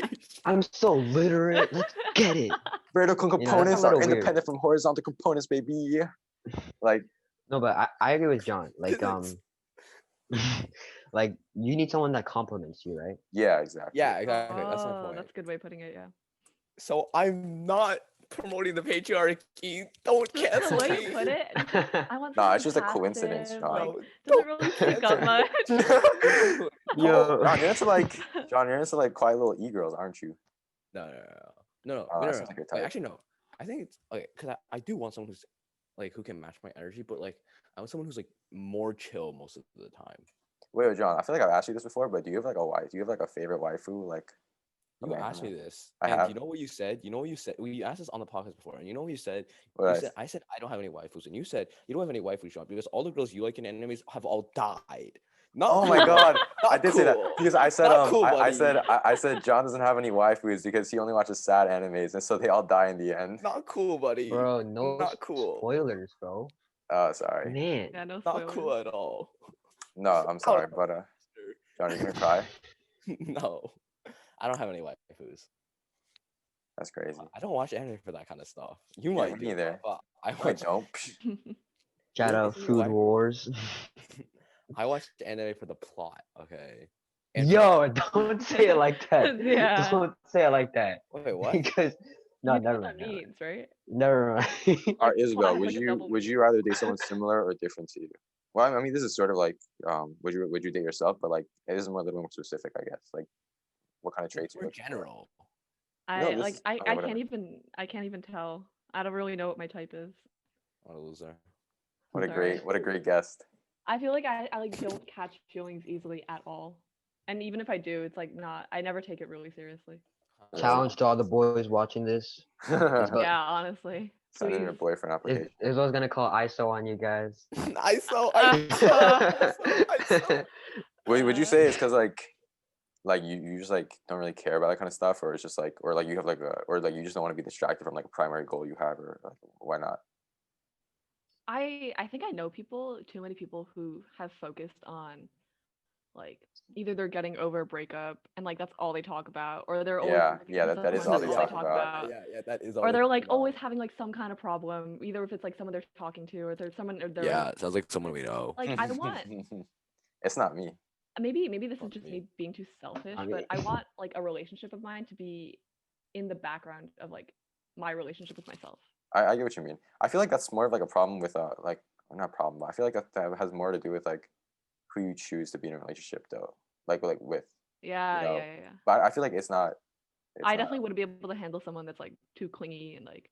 I'm so literate. Let's get it. Vertical You know, that's a components are little weird. independent from horizontal components, baby. Like, No, but I agree with John. Like Physics. like you need someone that compliments you, right? yeah, exactly. Yeah, exactly. That's my Oh, point. that's a good way of putting it. Yeah. So I'm not promoting the patriarchy. Don't The cancel way me. you put it, I want Nah, someone it's just a coincidence, passive. John. Like, No, doesn't don't really speak up cancel much. me. Yo, John, you're into like quiet little e-girls, aren't you? No. That seems like your Wait, type. actually, no. I think it's okay because I do want someone who's like who can match my energy, but like I want someone who's like more chill most of the time. Wait, John, I feel like I've asked you this before, but do you have like a wife? Do you have like a favorite waifu? Like, You okay, asked me this, I and have. you know what you said? You know what you said? We asked this on the podcast before, and you know what you said? What You I said I said I don't have any waifus, and you said you don't have any waifus, Sean, because all the girls you like in animes have all died. Not Oh cool, my god, buddy. I Not did say that cool. because I said Not cool, I buddy. said I said John doesn't have any waifus because he only watches sad animes and so they all die in the end. Not cool, buddy. bro, no Not cool. spoilers, bro. Oh, sorry. Man. Yeah, no Not spoilers. cool at all. No, I'm sorry, but John, you're gonna cry. No, I don't have any waifus. That's crazy. I don't watch anime for that kind of stuff. You Yeah, might me do, neither. but I No, I watch. don't. Psh. Shout You out see Food why- Wars. I watch anime for the plot, okay? And for Yo, don't say it like that. Yeah. Don't say it like that. wait, what? Because no, You know never what that mind. means, right? Never mind. All right, Isabel, Why? Like a double would meaning. you rather date someone similar or different to you? Well, I mean, this is sort of like would you date yourself? But like, it is more a little more specific, I guess. Like, what kind of traits you For look for? general. No, I this like is- I, okay, I whatever. can't even tell. I don't really know what my type is. What a loser. What a Sorry. great guest. I feel like I like don't catch feelings easily at all. And even if I do, it's like not I never take it really seriously. Challenge to all the boys watching this. But- Yeah, honestly. Send in your Please. boyfriend application. Isabel's gonna call ISO on you guys. I Would you say it's because like you just like don't really care about that kind of stuff, or it's just like, or like you have like a, or like you just don't want to be distracted from like a primary goal you have, or like, why not? I think I know too many people who have focused on like either they're getting over a breakup and like that's all they talk about, or they're always Yeah, looking yeah, for that is someone, all that's they talk about. Yeah, that is all. Or they they're talk like about. always having like some kind of problem, either if it's like someone they're talking to, or there's someone, or they're Yeah, sounds like someone we know. like I want It's not me. maybe this is Not just me. me being too selfish, I but mean- I want like a relationship of mine to be in the background of like my relationship with myself. I get what you mean. I feel like that's more of like a problem with like, well, not problem, but I feel like that has more to do with like who you choose to be in a relationship though. Like with. Yeah, know, yeah. But I feel like it's not. I definitely wouldn't be able to handle someone that's like too clingy and like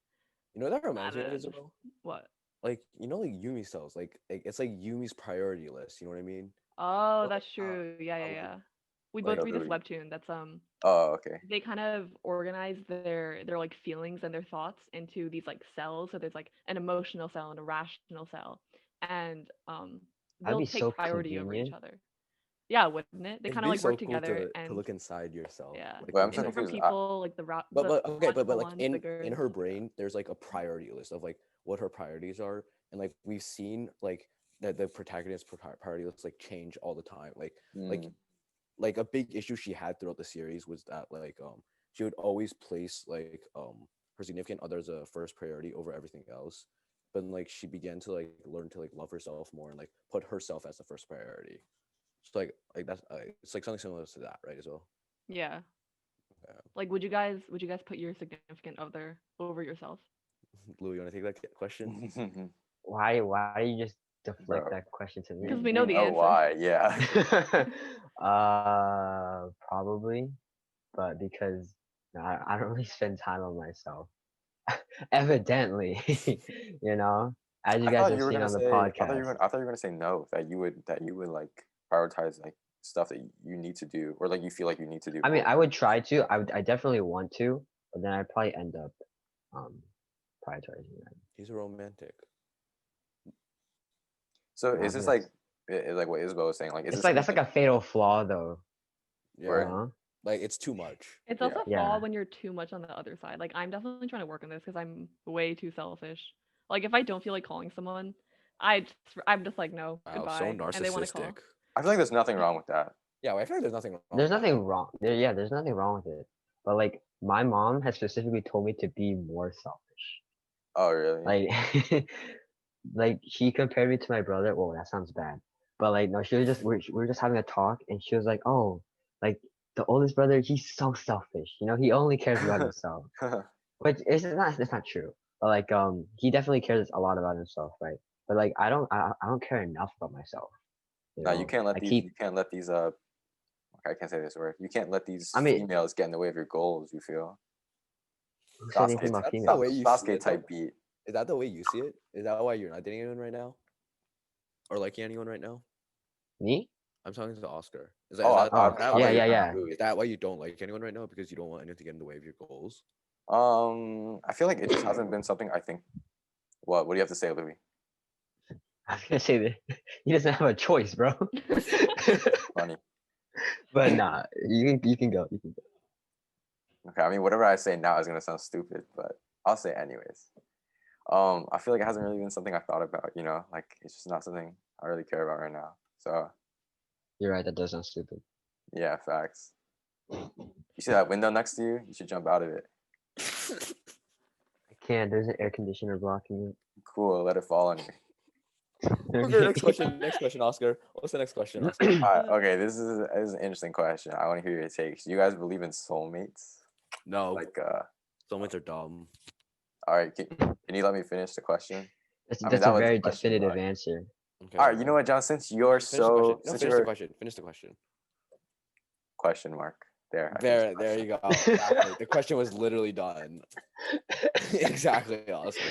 You know what that reminds me of, just- Isabel? what? Like you know, like Yumi cells. Like it's like Yumi's priority list. You know what I mean? Oh, Well, that's true. Yeah. would- We like, both read this really- webtoon. That's Oh, okay. they kind of organize their like feelings and their thoughts into these like cells. So there's like an emotional cell and a rational cell, and they'll be take so priority over each convenient. other. Yeah, wouldn't it? They It'd kind be of like so work cool together to and look inside yourself. yeah. Like, Wait, I'm in so your- Different confused. people, like the But the okay, but logical like ones, the in girls. her brain, there's like a priority list of like what her priorities are, and like we've seen like that the protagonist's priority lists like change all the time. Like Mm. like a big issue she had throughout the series was that like she would always place like her significant other as a first priority over everything else. But like she began to like learn to like love herself more and like put herself as the first priority. So like that's it's like something similar to that, right? As well. Yeah. Yeah. Like, would you guys put your significant other over yourself? Louis, you want to take that question? Why do you just deflect Bro, that question to Because me? we know the answer. why. Yeah. Probably, but because I don't really spend time on myself. Evidently, you know, as you I guys thought have you were seen gonna on the say. podcast. I thought you were gonna say no. That you would like prioritize like stuff that you need to do, or like you feel like you need to do I mean, more. I would try to. I definitely want to, but then I'd probably end up um prioritizing that. He's a romantic. So No, is but this like what Isabel was saying? Like, is it's this like something that's like a fatal flaw, though. Yeah. where? Huh? Like it's too much. It's Yeah. also a Yeah. flaw when you're too much on the other side. Like, I'm definitely trying to work on this because I'm way too selfish. Like, if I don't feel like calling someone, I'm just like, no, Wow, goodbye, so and they want to call. narcissistic. I feel like there's nothing wrong with that. Yeah, well, I feel like there's nothing wrong. There's with that. nothing wrong. Yeah, there's nothing wrong with it. But like, my mom has specifically told me to be more selfish. Oh, really? Like, like she compared me to my brother. Whoa, that sounds bad. But like, no, she was just we were just having a talk, and she was like, "Oh, like the oldest brother, he's so selfish. You know, he only cares about himself." Which is not it's not true. But like, he definitely cares a lot about himself, right? But like, I don't care enough about myself. You No, you know, can't let I these. keep. You can't let these. I can't say this word. You can't let these I mean, females get in the way of your goals. You feel who said anything Sasuke, about That's the females? way you see Sasuke it, though? type beat. Is that the way you see it? Is that why you're not dating anyone right now, or liking anyone right now? Me? I'm talking to Oscar. Is Oh, that, Oh, is that I yeah, why thought you yeah, were talking yeah. about Louis. is that why you don't like anyone right now because you don't want anyone to get in the way of your goals? I feel like it just hasn't been something. I think. What? What do you have to say, Louis? I was gonna say that he doesn't have a choice, bro. Funny. But nah, you can go. You can go. Okay. I mean, whatever I say now is gonna sound stupid, but I'll say it anyways. I feel like it hasn't really been something I thought about. You know, like it's just not something I really care about right now. So You're right. That does sound stupid. yeah, facts. You see that window next to you? You should jump out of it. I can't. There's an air conditioner blocking Cool. Let it fall on you. it. Okay, next question. Next question, Oscar. What's the next question, Oscar? All right, okay, this is an interesting question. I want to hear your takes. You guys believe in soulmates? No, Like, soulmates are dumb. all right, can you let me finish the question? I mean, That's that a was the very question, definitive but answer. Okay. all right, you know what, John? Since you're Finish the question. so, No, since finish the you're question. Finish the question. question mark there, I finished the There you question. go. Exactly. The question was literally done. Exactly, Oscar.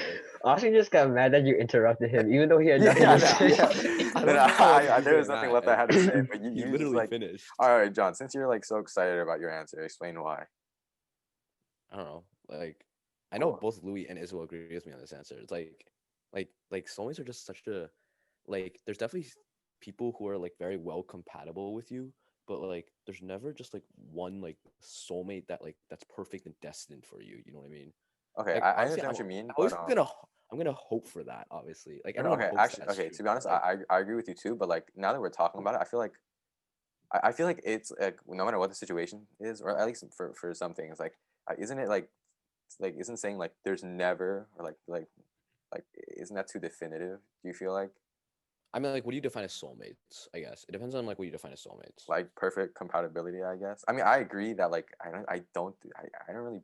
Austin just got mad that you interrupted him, even though he had nothing Yeah, to say. yeah. I No, don't no, know what to do there was right nothing now. left I had to say, but He you just literally like, finished. all right, John. Since you're like so excited about your answer, explain why. I don't know. Like, I know Cool. both Louis and Isabel agree with me on this answer. It's like soulmates are just such a like. There's definitely people who are like very well compatible with you, but like there's never just like one like soulmate that like that's perfect and destined for you. You know what I mean? Okay, Like I obviously, understand what you mean, I'm but always gonna I'm gonna hope for that. Obviously, like no, no, everyone okay, hopes actually, that's okay. true. To be honest, Like, I agree with you too. But like now that we're talking about it, I feel like it's like no matter what the situation is, or at least for some things, like isn't it like isn't saying like there's never or like isn't that too definitive? Do you feel I mean, like, what do you define as soulmates? I guess it depends on like what you define as soulmates. like perfect compatibility? I guess. I mean, I agree that like I don't really.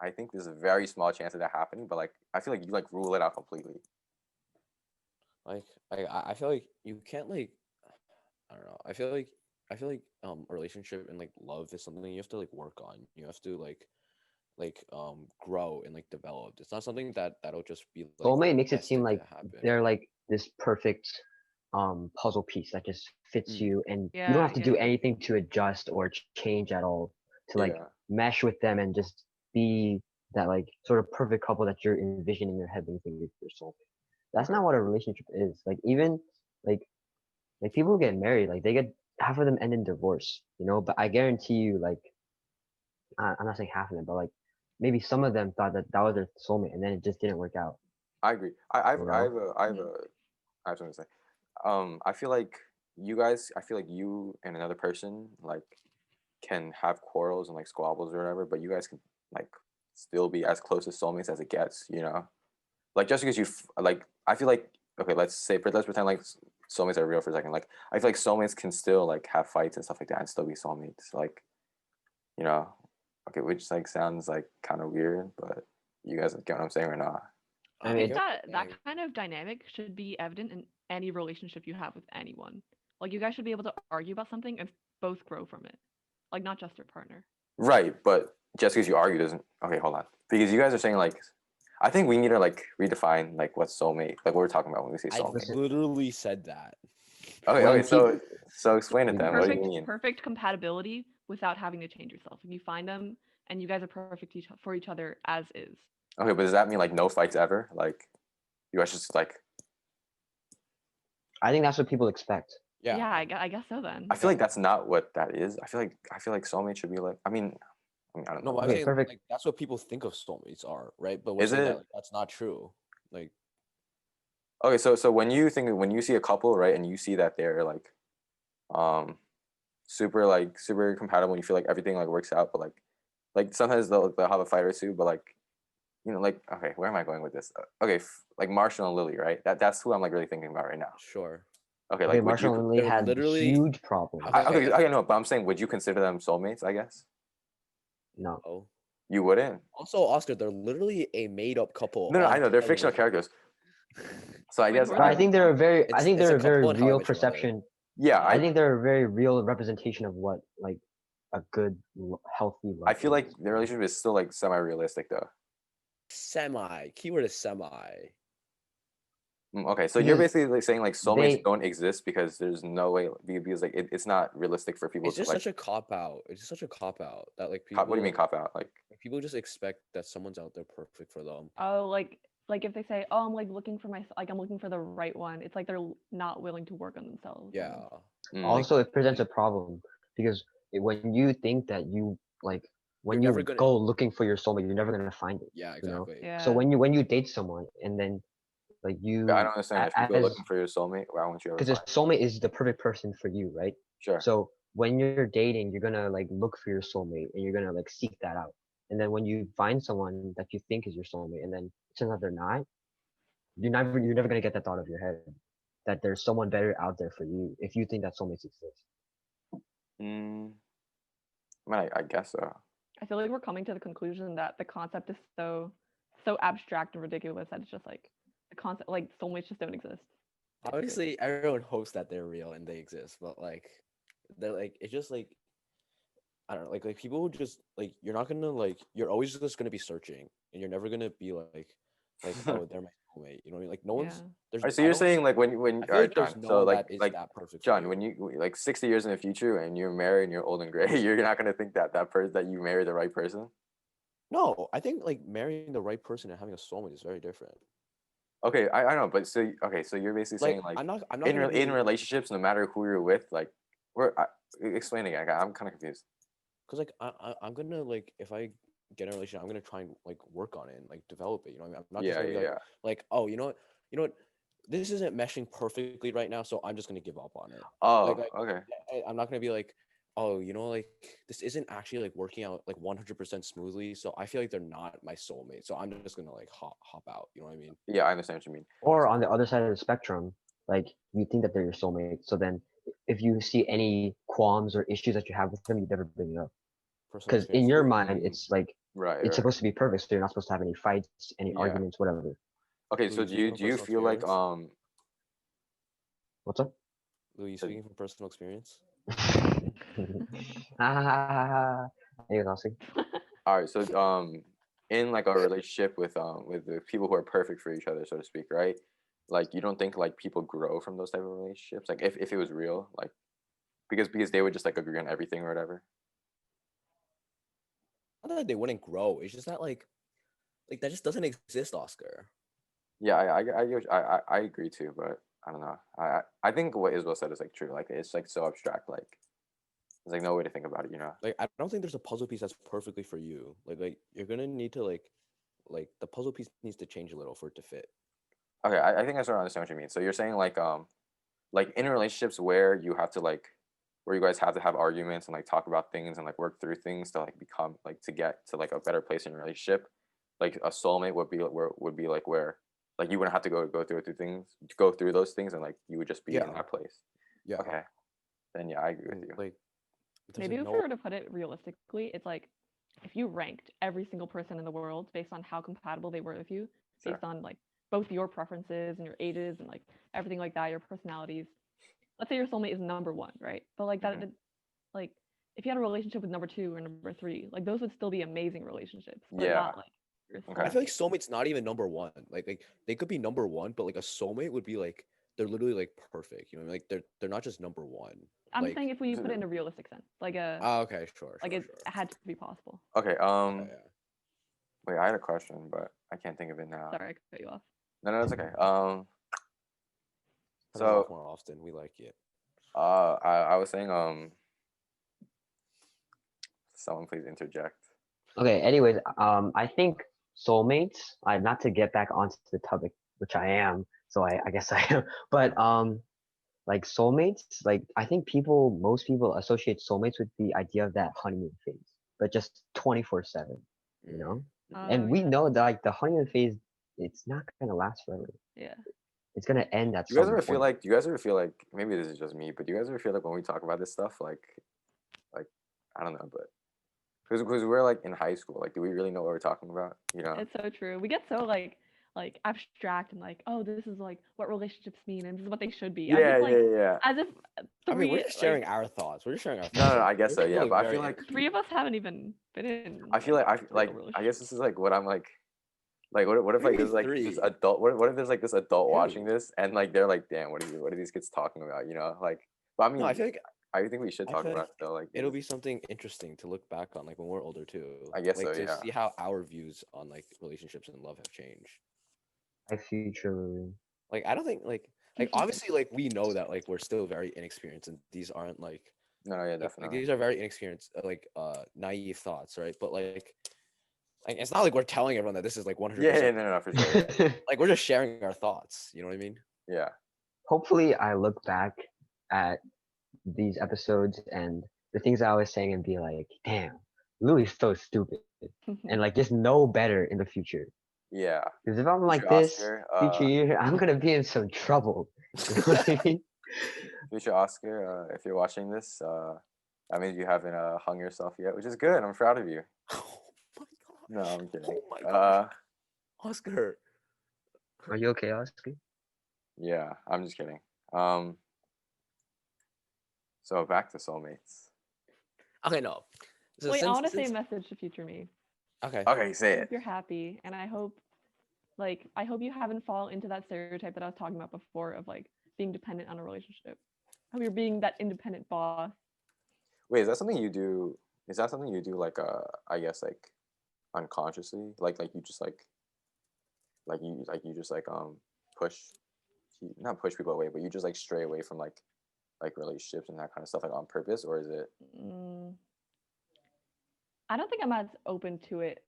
I think there's a very small chance of that happening, but like I feel like you like rule it out completely. Like, I feel like you can't like I don't know. I feel like a relationship and like love is something you have to like work on. You have to grow and like develop. It's not something that'll just be like Soulmate makes it seem destined to like happen. they're like this perfect puzzle piece that just fits Mm. you, and you don't Yeah, have to do yeah. anything to adjust or change at all to like Yeah. mesh with them and just be that like sort of perfect couple that you're envisioning in your head when you think of your soulmate. That's Okay. not what a relationship is. Like even like people who get married, like they get half of them end in divorce, you know. But I guarantee you, like I'm not saying half of them, but like maybe some of them thought that that was their soulmate, and then it just didn't work out, I agree. you know. Mhm. I have something to say. I feel like you and another person like can have quarrels and like squabbles or whatever, but you guys can like still be as close as soulmates as it gets, you know? Like just because like I feel like okay, let's pretend like soulmates are real for a second. Like I feel like soulmates can still like have fights and stuff like that and still be soulmates. Like, you know, okay, which like sounds like kind of weird, but you guys get what I'm saying or not? I I mean, think get what that you're that saying. kind of dynamic should be evident in any relationship you have with anyone. Like you guys should be able to argue about something and both grow from it. Like not just your partner. Right, but just because you argue doesn't. Okay, hold on. Because you guys are saying like, I think we need to like redefine like what soulmate, like what we're talking about when we say I soulmate. listen, literally said that. Okay, when okay. people, So explain it then. What do you Perfect mean? perfect compatibility without having to change yourself. If you find them and you guys are perfect for each other as is. Okay, but does that mean like no fights ever? Like you guys just like. I think that's what people expect. Yeah. Yeah, I guess so then. I feel like that's not what that is. I feel like soulmate should be like. I don't No, know. but I'm Okay, saying perfect. like that's what people think of soulmates are, right? But we're Is saying that it like, that's not true. Like, okay? So when you see a couple, right, and you see that they're um super compatible, and you feel like everything like works out, but like sometimes they'll have a fight or two, but like you know, like okay, where am I going with this? Okay, like Marshall and Lily, right? That's who I'm like really thinking about right now. sure. Okay, Okay, like would you? Marshall and Lee They're had literally huge problems. okay. Okay, Okay. okay, no, but I'm saying, would you consider them soulmates? I guess No, Oh. you wouldn't. Also, Oscar, they're literally a made-up couple No, I on know they're fictional television. characters. So I Wait, guess who are but the I think they're a very, I think It's they're a a very couple in How I real Met Your Mother. perception. yeah, I think they're a very real representation of what like a good, healthy I love feel like is. the relationship is still like semi-realistic though. Semi. Keyword is semi. Okay, so you're Because basically like saying like soulmates they, don't exist because there's no way because like it's not realistic for people It's to just like. such a cop out. It's just such a cop out that like What do you mean people cop out? Like people just expect that someone's out there perfect for them. Oh, like if they say, "Oh, I'm like looking for like I'm looking for the right one." It's like they're not willing to work on themselves. Yeah. Almost. like also it presents a problem because when you think that you like You're when never you gonna. go looking for your soulmate, you're never gonna find it. Yeah, You know. exactly. So Yeah. when you date someone and then like I you don't understand. If you go as looking for your soulmate, why won't you ever because a find? soulmate is the perfect person for you, right? Sure. So when you're dating, you're gonna like look for your soulmate and you're gonna like seek that out. And then when you find someone that you think is your soulmate and then it turns out they're not, you're never gonna get that thought of your head that there's someone better out there for you if you think that soulmates exist. Mm, I guess so. I feel like we're coming to the conclusion that the concept is so abstract and ridiculous that it's just like the concept like soulmates just don't exist. Basically. Obviously, everyone hopes that they're real and they exist, but like, they're like, it's just like I don't know, like people just like you're not gonna like you're always just gonna be searching, and you're never gonna be like oh they're my soulmate. You know what I mean? Like no Yeah. one's there's All right, so I you're don't saying like when I all feel right, like there's John. no So one that is that perfect for John, you. when you like 60 years in the future and you're married and you're old and gray, you're not gonna think that that person that you married the right person. No, I think like marrying the right person and having a soulmate is very different. Okay, I know, but so okay, so you're basically Like saying like I'm not gonna in be relationships, no matter who you're with, like explain again. I'm kind of confused. because like I'm gonna like if I get in a relationship, I'm gonna try and like work on it and like develop it. You know what I mean? I'm not just Yeah, gonna be yeah, like oh you know what this isn't meshing perfectly right now, so I'm just gonna give up on it. Oh, Like okay. I'm not gonna be like oh you know like this isn't actually like working out like 100% smoothly, so I feel like they're not my soulmate, so I'm just gonna like hop out. You know what I mean? Yeah, I understand what you mean. Or on the other side of the spectrum, like you think that they're your soulmate, so then if you see any qualms or issues that you have with them, you never bring it up. Personal Because in experience your too. mind, it's like Right, it's right. supposed to be perfect, so you're not supposed to have any fights, any Yeah. arguments, whatever. Okay, so Louis, speaking from do you personal feel like experience. What's up? Louis, speaking from personal experience. Ah, hey, Rossi. all right, so in like a relationship with the people who are perfect for each other, so to speak, right? Like you don't think like people grow from those type of relationships? Like if it was real, like because they would just like agree on everything or whatever. Not that they wouldn't grow. It's just that like that just doesn't exist, Oscar. Yeah, I agree too, but I don't know. I think what Isabel said is like true. Like it's like so abstract. Like there's like no way to think about it. You know. Like I don't think there's a puzzle piece that's perfectly for you. Like you're gonna need to like the puzzle piece needs to change a little for it to fit. Okay, I think I sort of understand what you mean. So you're saying like in relationships where you have to where you guys have to have arguments and like talk about things and like work through things to like become like to get to like a better place in your relationship. Like a soulmate would be like where like you wouldn't have to go through those things, and like you would just be in Yeah. that place. Yeah. Okay, then yeah, I agree with you. Like, there's Maybe like if we were to put it realistically, it's like if you ranked every single person in the world based on how compatible they were with you, Sure. based on like both your preferences and your ages and like everything like that, your personalities. Let's say your soulmate is number one, right? But like that, like if you had a relationship with number two or number three, like those would still be amazing relationships, but Yeah. not like your Okay. I soulmate. feel like soulmate's not even number one. Like they could be number one, but like a soulmate would be like they're literally like perfect. You know, like they're not just number one. I'm Like, saying if we put it in a realistic sense, like oh, okay, sure, like sure, it sure. had to be possible. Okay. Yeah, yeah. Wait, I had a question, but I can't think of it now. Sorry, I cut you off. No, it's okay. Cut us off So more often. We like it. I was saying someone please interject. Okay, anyways, I think soulmates, not to get back onto the topic, which I am, so I guess I am, but like soulmates, like I think most people associate soulmates with the idea of that honeymoon phase, but just 24/7, you know? And we Yeah. know that like the honeymoon phase, it's not gonna last forever. Yeah. It's gonna end at Do you guys some ever feel point. like? Do you guys ever feel like? Maybe this is just me, but do you guys ever feel like when we talk about this stuff, like I don't know, but because we're like in high school, like do we really know what we're talking about? You know? It's so true. We get so like abstract and like, oh, this is like what relationships mean and this is what they should be. As Yeah, if like yeah. as if I mean, we're three just sharing like our thoughts. We're just sharing our thoughts. No, Like, I guess so. we're Yeah, feeling but I very feel like three of us haven't even been in. I feel like a real I guess this is like what I'm like what if What do like you this mean like this three? adult what if there's like this adult watching Two. this and like they're like, damn, what are these kids talking about? You know, like. But I mean, No, I feel like I think we should I talk feel about like it though. Like, it'll be something interesting to look back on, like when we're older too. I guess Like so. to Yeah. see how our views on like relationships and love have changed. My future. Like I don't think like obviously like we know that like we're still very inexperienced and these aren't like No, yeah, like definitely. these are very inexperienced like naive thoughts, right? But like it's not like we're telling everyone that this is like 100%. Yeah, no, for sure. Yeah. Like we're just sharing our thoughts. You know what I mean? Yeah. Hopefully, I look back at these episodes and the things I was saying and be like, damn, Louis is so stupid, and like just know better in the future. Yeah. Because if I'm like Future this Oscar, future year, I'm gonna be in some trouble. You know what I mean? future Oscar, if you're watching this, that means you haven't hung yourself yet, which is good. I'm proud of you. Oh my god. No, I'm kidding. Oh my god. Oscar. Are you okay, Oscar? Yeah, I'm just kidding. So back to soulmates. Okay, no. So Wait, I want to say a since message to future me. okay. Okay, say I hope it. you're happy, and I hope you haven't fallen into that stereotype that I was talking about before of like being dependent on a relationship. I hope you're being that independent boss. Wait, is that something you do? Is that something you do like I guess like unconsciously? Like you just you just like push not push people away, but you just like stray away from like relationships and that kind of stuff like on purpose, or is it? I don't think I'm as open to it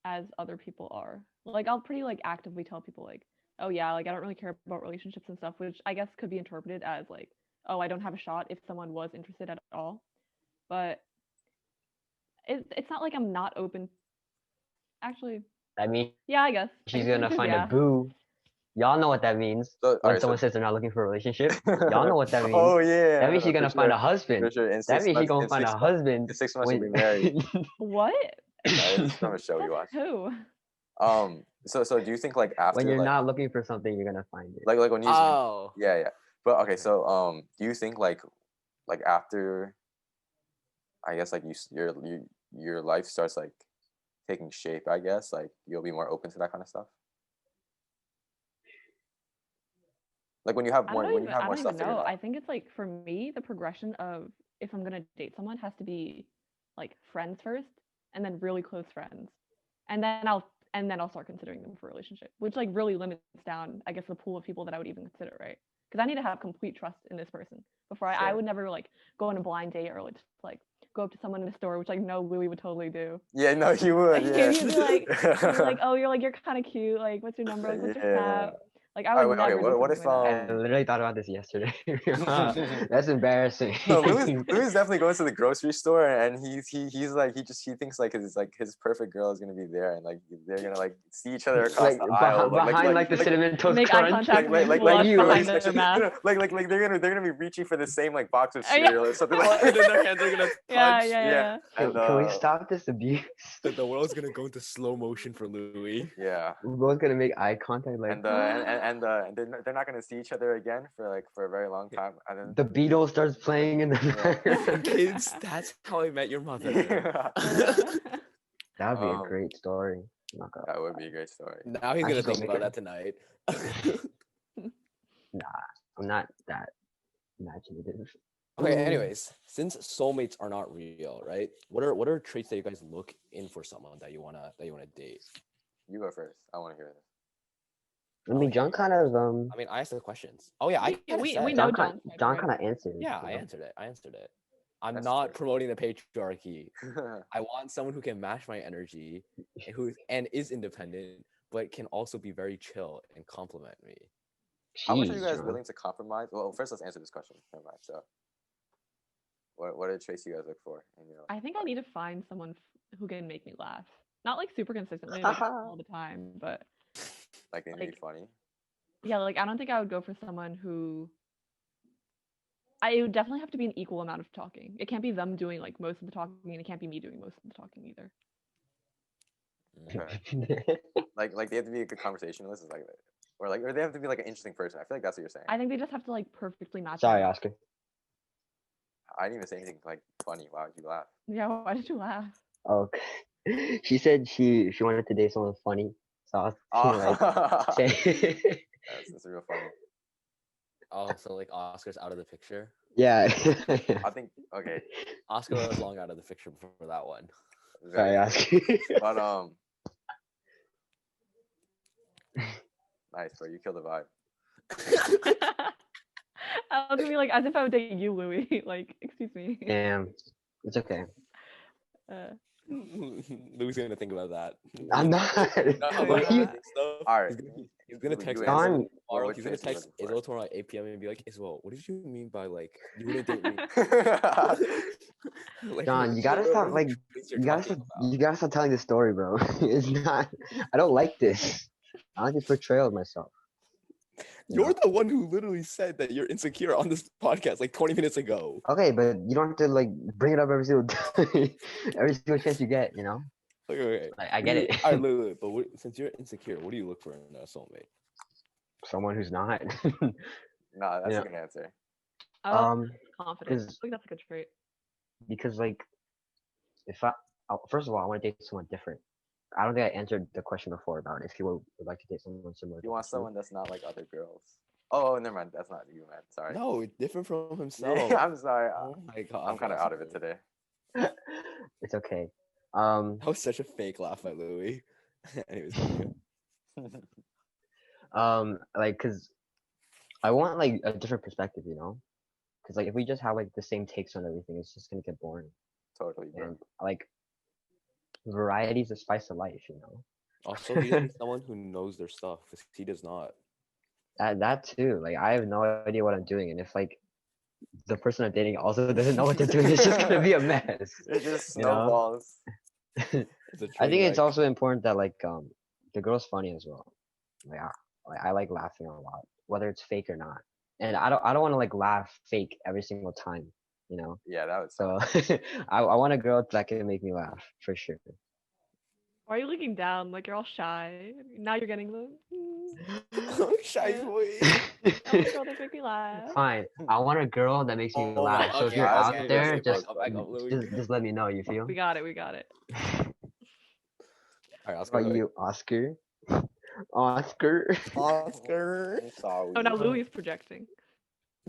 as other people are. Like I'll pretty like actively tell people like, oh yeah, like I don't really care about relationships and stuff, which I guess could be interpreted as like, oh, I don't have a shot if someone was interested at all. But it's not like I'm not open. Actually, I mean, yeah, I guess. she's gonna find Yeah. a boo. Y'all know what that means. So, When alright, someone so says they're not looking for a relationship, y'all know what that means. oh yeah, That means she's for gonna find sure. a husband. For sure. In That 6 means she's months, gonna find a husband. in 6 months, you'll be married. What? It's from a show we Says watched. who? So do you think like when after you're like not looking for something, you're gonna find it. like when you Oh. yeah. But okay, so do you think like after I guess like your life starts like taking shape, I guess, like you'll be more open to that kind of stuff? Like when you have more I don't stuff even figured know. out. I think it's like for me, the progression of if I'm gonna date someone has to be like friends first, and then really close friends, and then I'll start considering them for a relationship, which like really limits down, I guess, the pool of people that I would even consider, right? Because I need to have complete trust in this person before I Sure. would never like go on a blind date or like go up to someone in a store, which I know Louis would totally do. Yeah, no, you would. Yeah. You'd be like, oh, you're kind of cute. Like, what's your number? Like, what's your Yeah. snap? Like I Alright, would wait, okay, never do what something if like I literally thought about this yesterday. no, That's embarrassing. Louis definitely goes to the grocery store and he's like he thinks like his perfect girl is gonna be there and like they're gonna like see each other across Like the aisle behind like the like, cinnamon that. toast Make eye crunch. contact like with like us you, behind like- their mask. like they're gonna be reaching for the same like box of Oh, yeah. cereal or something and like then their hands are gonna touch. Yeah. Can we stop this abuse? The world's gonna go into slow motion for Louis. yeah. We're both gonna make eye contact like And they're not gonna see each other again for a very long time. And then the Beatles starts playing in the background. Kids, that's how I met your mother. That'd be a Um, great story. I'm not gonna that would lie. be a great story. Now he's I gonna just don't think make about it. that tonight. I'm not that imaginative. Okay, anyways, since soulmates are not real, right? What are traits that you guys look in for someone that you wanna date? You go first. I want to hear this. I mean, John kind of I mean, I asked the questions. Oh yeah, I kinda we said it. know John John's kind of answered. Yeah, you I know? answered it. I answered it. I'm That's not true. promoting the patriarchy. I want someone who can match my energy, and is independent, but can also be very chill and compliment me. How much are you Jeez, guys John. willing to compromise? Well, first let's answer this question. Never mind. So, what are the traits you guys look for in your? I think I need to find someone who can make me laugh. Not like super consistently, like all the time, but Like they need to be like- funny. yeah, like I don't think I would go for someone who. It would definitely have to be an equal amount of talking. It can't be them doing like most of the talking, and it can't be me doing most of the talking either. Okay. Like they have to be a good conversationalist, is like, or they have to be like an interesting person. I feel like that's what you're saying. I think they just have to like perfectly match. Sorry, me. Oscar. I didn't even say anything like funny. Why would you laugh? Yeah, why did you laugh? Okay. She said she wanted to date someone funny. So I was Oh, saying, that's real funny. Oh, so like Oscar's out of the picture. yeah. I think okay. Oscar was long out of the picture for that one. Sorry, Very, Oscar. but nice, bro. You killed the vibe. I was gonna be like, as if I would date you, Louis. Like, excuse me. Damn, it's okay. Louis gonna think about that. I'm not. No, What are you? All right. He's gonna Louis, text you Isabel answer. tomorrow. What He's gonna traits are you text looking for? Isabel tomorrow at 8 p.m. and be like, Isabel, what did you mean by like you wouldn't date me? Like, John, you gotta what stop are the like traits you're you gotta talking stop, about? you gotta stop telling the story, bro. It's not. I don't like this. I like this portrayal of myself. You're the one who literally said that you're insecure on this podcast like 20 minutes ago. Okay, but you don't have to like bring it up every single time, every single chance you get. You know. Okay. Like, I get it. All right, look, but since you're insecure, what do you look for in a soulmate? Someone who's not. Nah, that's Yeah. a good answer. Confident. I 'cause- think that's a good trait. because like if first of all I want to date someone different. I don't think I answered the question before about if you would like to date someone similar. You want someone that's not like other girls. Oh, never mind. That's not you, man. Sorry. No, different from himself. Yeah, I'm sorry. Oh my god. I'm kind of out of it today. It's okay. That was such a fake laugh by Louis. Anyways, Like because I want like a different perspective, you know. Because like if we just have like the same takes on everything, it's just gonna get boring. Totally, bro. And like variety is the spice of life, you know. also he needs someone who knows their stuff because he does not. That too. Like I have no idea what I'm doing, and if like the person I'm dating also doesn't know what they're doing, it's just gonna be a mess. It just You know? snowballs. It's a I think train it's wreck. also important that like the girl's funny as well. I like laughing a lot, whether it's fake or not. And I don't want to like laugh fake every single time, you know. Yeah, that would So suck. I want a girl that can make me laugh for sure. Why are you looking down? Like you're all shy. Now you're getting the. Shy Yeah. boy. I want a girl that make me laugh. Fine. I want a girl that makes me Oh my- laugh. So if okay, you're that's out good. there, Back just up, back up, Louis. just let me know. You feel? We got it. We got it. All right, What Oscar. about you, Oscar? Oscar. Oscar. I'm sorry. Oh, now Louis is projecting.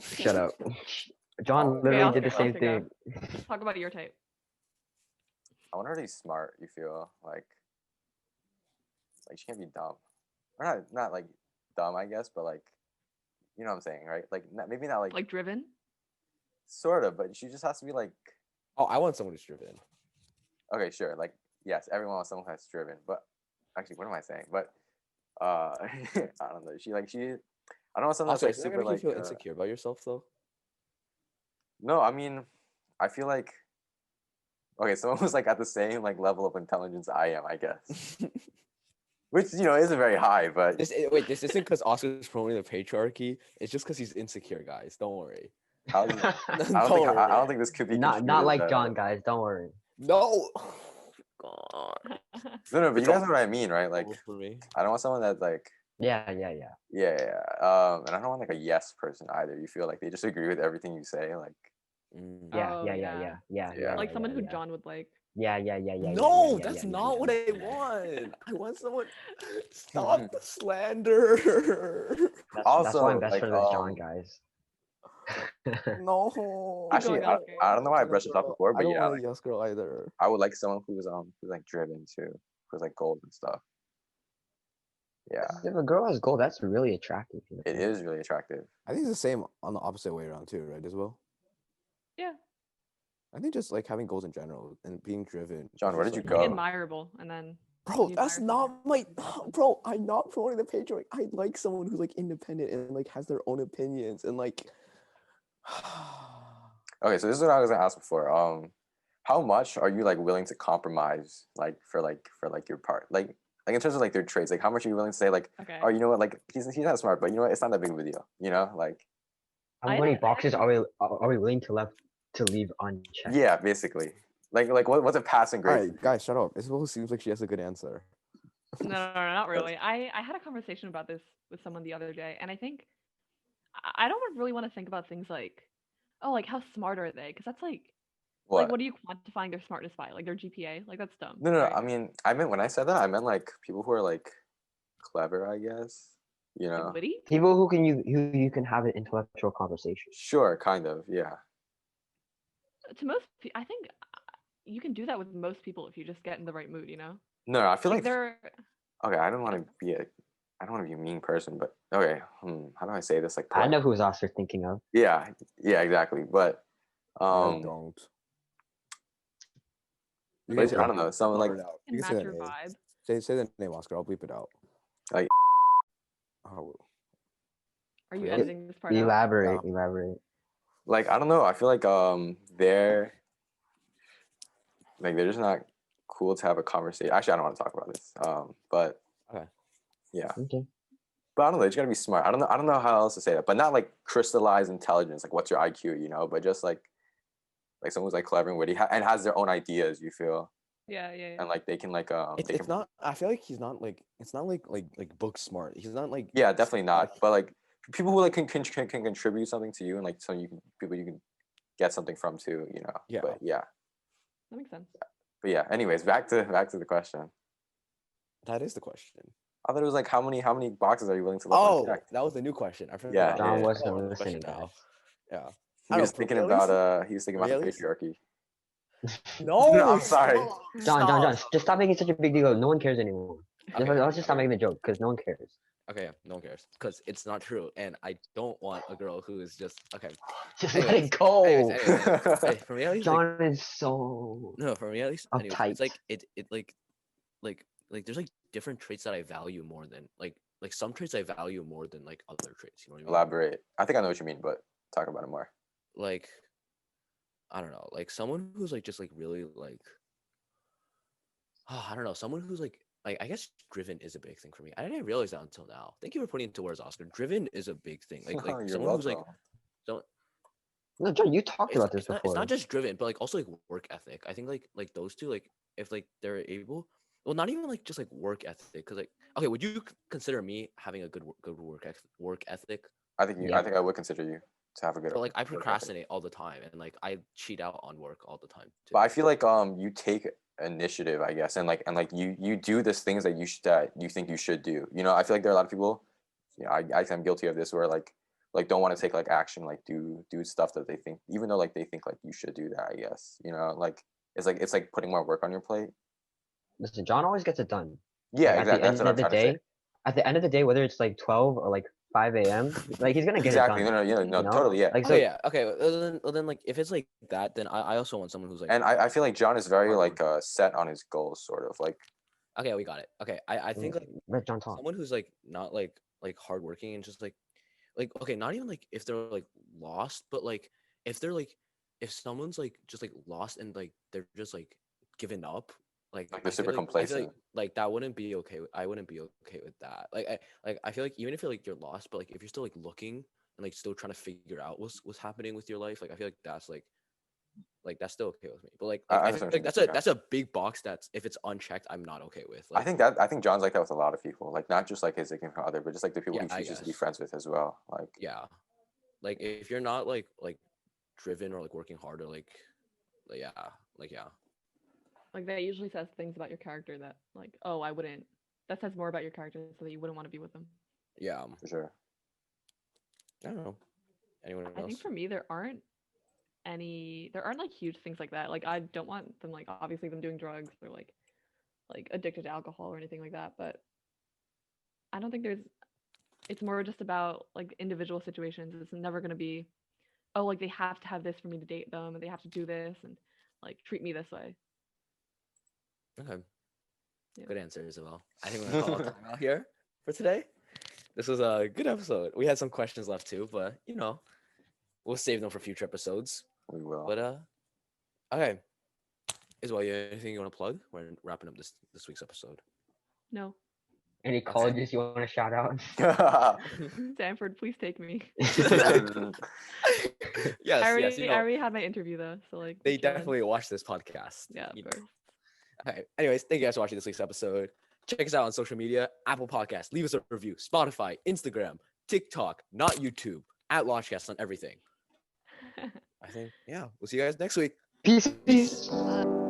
Shut up. John Okay, literally Oscar, did the same Oscar, go. thing. Talk about your type. I want her to be smart. You feel like she can't be dumb, or not like dumb, I guess, but like you know what I'm saying, right? Like maybe not like Like driven. sort of, but she just has to be like Oh, I want someone who's driven. okay, sure, like yes, everyone wants someone that's driven, but actually, what am I saying? But I don't know. I don't know, something that's Also, like isn't that super gonna make you like feel insecure about yourself though? no, I mean, I feel like okay, someone who's like at the same like level of intelligence I am, I guess. Which, isn't very high, but Wait, this isn't because Oscar's promoting the patriarchy. It's just because he's insecure, guys. Don't worry. how does, Don't worry. I don't think this could be Not contributed. like John, guys. Don't worry. No. God. No, but It's you guys all know what I mean, right? Like, for me. I don't want someone that like, Yeah. and I don't want like a yes person either. You feel like they just agree with everything you say, like, Mm. Oh, yeah. Yeah. Like someone who John would like. Yeah. No, that's not what I want. I want someone. Stop the slander. That's why I'm Also, best like, friends with John, guys. No. actually, going, Oscar. I don't know why I brushed this off before, I but don't yeah, want like, a yes girl either. I would like someone who's like driven too, who's like goals and stuff. Yeah, If a girl has gold, that's really attractive. it is really attractive. I think it's the same on the opposite way around too, right? As well. Yeah. I think just like having goals in general and being driven. John, is where just, did you like, go? Admirable, and then. Bro, you that's admire someone. not my bro. I'm not promoting the patriarchy. I like someone who's like independent and like has their own opinions and like. Okay, so this is what I was gonna ask before. How much are you like willing to compromise like for your part? Like in terms of like their traits, like how much are you willing to say like, Okay. oh, you know what, like he's not smart, but you know what, it's not that big of a deal. Like How I many had boxes a- are we willing to leave unchecked? yeah, basically. Like what's a passing All grade? right, guys, shut up. Isabel seems like she has a good answer. No, not really. I had a conversation about this with someone the other day, and I think I don't really want to think about things like, oh, like how smart are they? Because that's like What? what are you quantifying their smartness by? Like their GPA? Like that's dumb. No. right? I mean, I meant when I said that, I meant like people who are like clever, I guess. Like witty. People who you can have an intellectual conversation. Sure, kind of, yeah. To most, I think you can do that with most people if you just get in the right mood. No, I feel like they're. okay. I don't want to be a mean person, but okay. How do I say this? Like, I know polite? who's Oscar thinking of. Yeah, exactly. But I don't. You but say I don't know. Someone like it out. Can You can match say your the name. vibe. Say the name, Oscar. I'll bleep it out. Like- Oh. Are you Really? editing this part out? Elaborate. like I don't know. I feel like they're they're just not cool to have a conversation. Actually, I don't want to talk about this. But Okay. yeah. Okay. But I don't know. You just gotta be smart. I don't know how else to say that. But not like crystallized intelligence. Like what's your IQ? But just like someone who's like clever and witty and has their own ideas. You feel Yeah. and like they can like It's not. I feel like he's not like. It's not like book smart. He's not like. yeah, definitely not. But like people who like can contribute something to you and like so people you can get something from too. Yeah. But yeah. That makes sense. But yeah. Anyways, back to the question. That is the question. I thought it was like how many boxes are you willing to let Oh, unchecked? that was the new question. I forgot. Yeah, John yeah. wasn't Oh, the listening, question now. guys. Yeah. He I was don't- thinking for me at about the least- patriarchy. No, No, I'm sorry. John, just stop making such a big deal. No one cares anymore. Okay, Let's just stop making the joke because no one cares. Okay, no one cares because it's not true, and I don't want a girl who is just okay. Just Anyways, let it go. Hey, for me at least, John is so no, for me at least, anyways, uptight. it's like it like there's like different traits that I value more than like some traits I value more than like other traits. You know what I mean? Elaborate. I think I know what you mean, but talk about it more. Like, I don't know, like someone who's like just like really like, I don't know, someone who's like I guess driven is a big thing for me. I didn't realize that until now. Thank you for putting it into words, Oscar. Driven is a big thing. Like You're someone who's like welcome. don't. No, John, you talked about this It's before. not just driven, but like also like work ethic. I think like those two, like if like they're able, well, not even like just like work ethic, because like okay, would you consider me having a good work ethic? I think Yeah. I think I would consider you to have a good. But like I work ethic. procrastinate all the time, and like I cheat out on work all the time too. But I feel like you take initiative, I guess, and like you do this things that you think you should do. I feel like there are a lot of people. I'm guilty of this where like don't want to take like action, like do stuff that they think, even though like they think like you should do that. I guess like it's like putting more work on your plate. Listen, John always gets it done. Yeah, Like, exactly. That's what I'm trying to say. At the end of the day, whether it's like 12 or like 5 a.m., like he's gonna get Exactly. it done. No, you know? totally. Yeah. Like, Oh so yeah, okay. Well, then like if it's like that, then I also want someone who's like. And I feel like John is very hard like set on his goals, sort of like Okay, we got it. Okay, I think like Let John talk. someone who's like not like hardworking and just like okay, not even like if they're like lost, but like if they're like if someone's like just like lost and like they're just like given up, Like they're super I feel complacent. like that wouldn't be okay. I wouldn't be okay with that. I feel like even if you're lost, but like if you're still like looking and like still trying to figure out what's happening with your life, like I feel like that's still okay with me. But I I feel understand what like you mean. Yeah. that's a big box that's if it's unchecked, I'm not okay with. I think that I think John's like that with a lot of people. Like not just like his significant other, but just like the people yeah, he I chooses to be guess. friends with as well. Like Yeah. Like if you're not like driven or like working hard or yeah, like yeah. Like that usually says things about your character that like, oh, I wouldn't. That says more about your character so that you wouldn't want to be with them. Yeah. for sure. I don't know. Anyone I think else? for me there aren't like huge things like that. Like I don't want them like obviously them doing drugs or like addicted to alcohol or anything like that, but I don't think there's it's more just about like individual situations. It's never going to be oh like they have to have this for me to date them and they have to do this and like treat me this way. Okay. Yeah. Good answer, Isabel. I think we're gonna call it time out here for today. This was a good episode. We had some questions left too, but we'll save them for future episodes. We will. But okay. Isabel, you have anything you want to plug? We're wrapping up this week's episode. No. Any colleges you want to shout out? Stanford, please take me. Yes, I yes. already had my interview though, so like They we're chilling. definitely watch this podcast. Yeah, of course. Okay. Anyways, thank you guys for watching this week's episode. Check us out on social media, Apple Podcasts, leave us a review, Spotify, Instagram, TikTok, not YouTube, at Launchcast on everything. I think, yeah. We'll see you guys next week. Peace. Bye.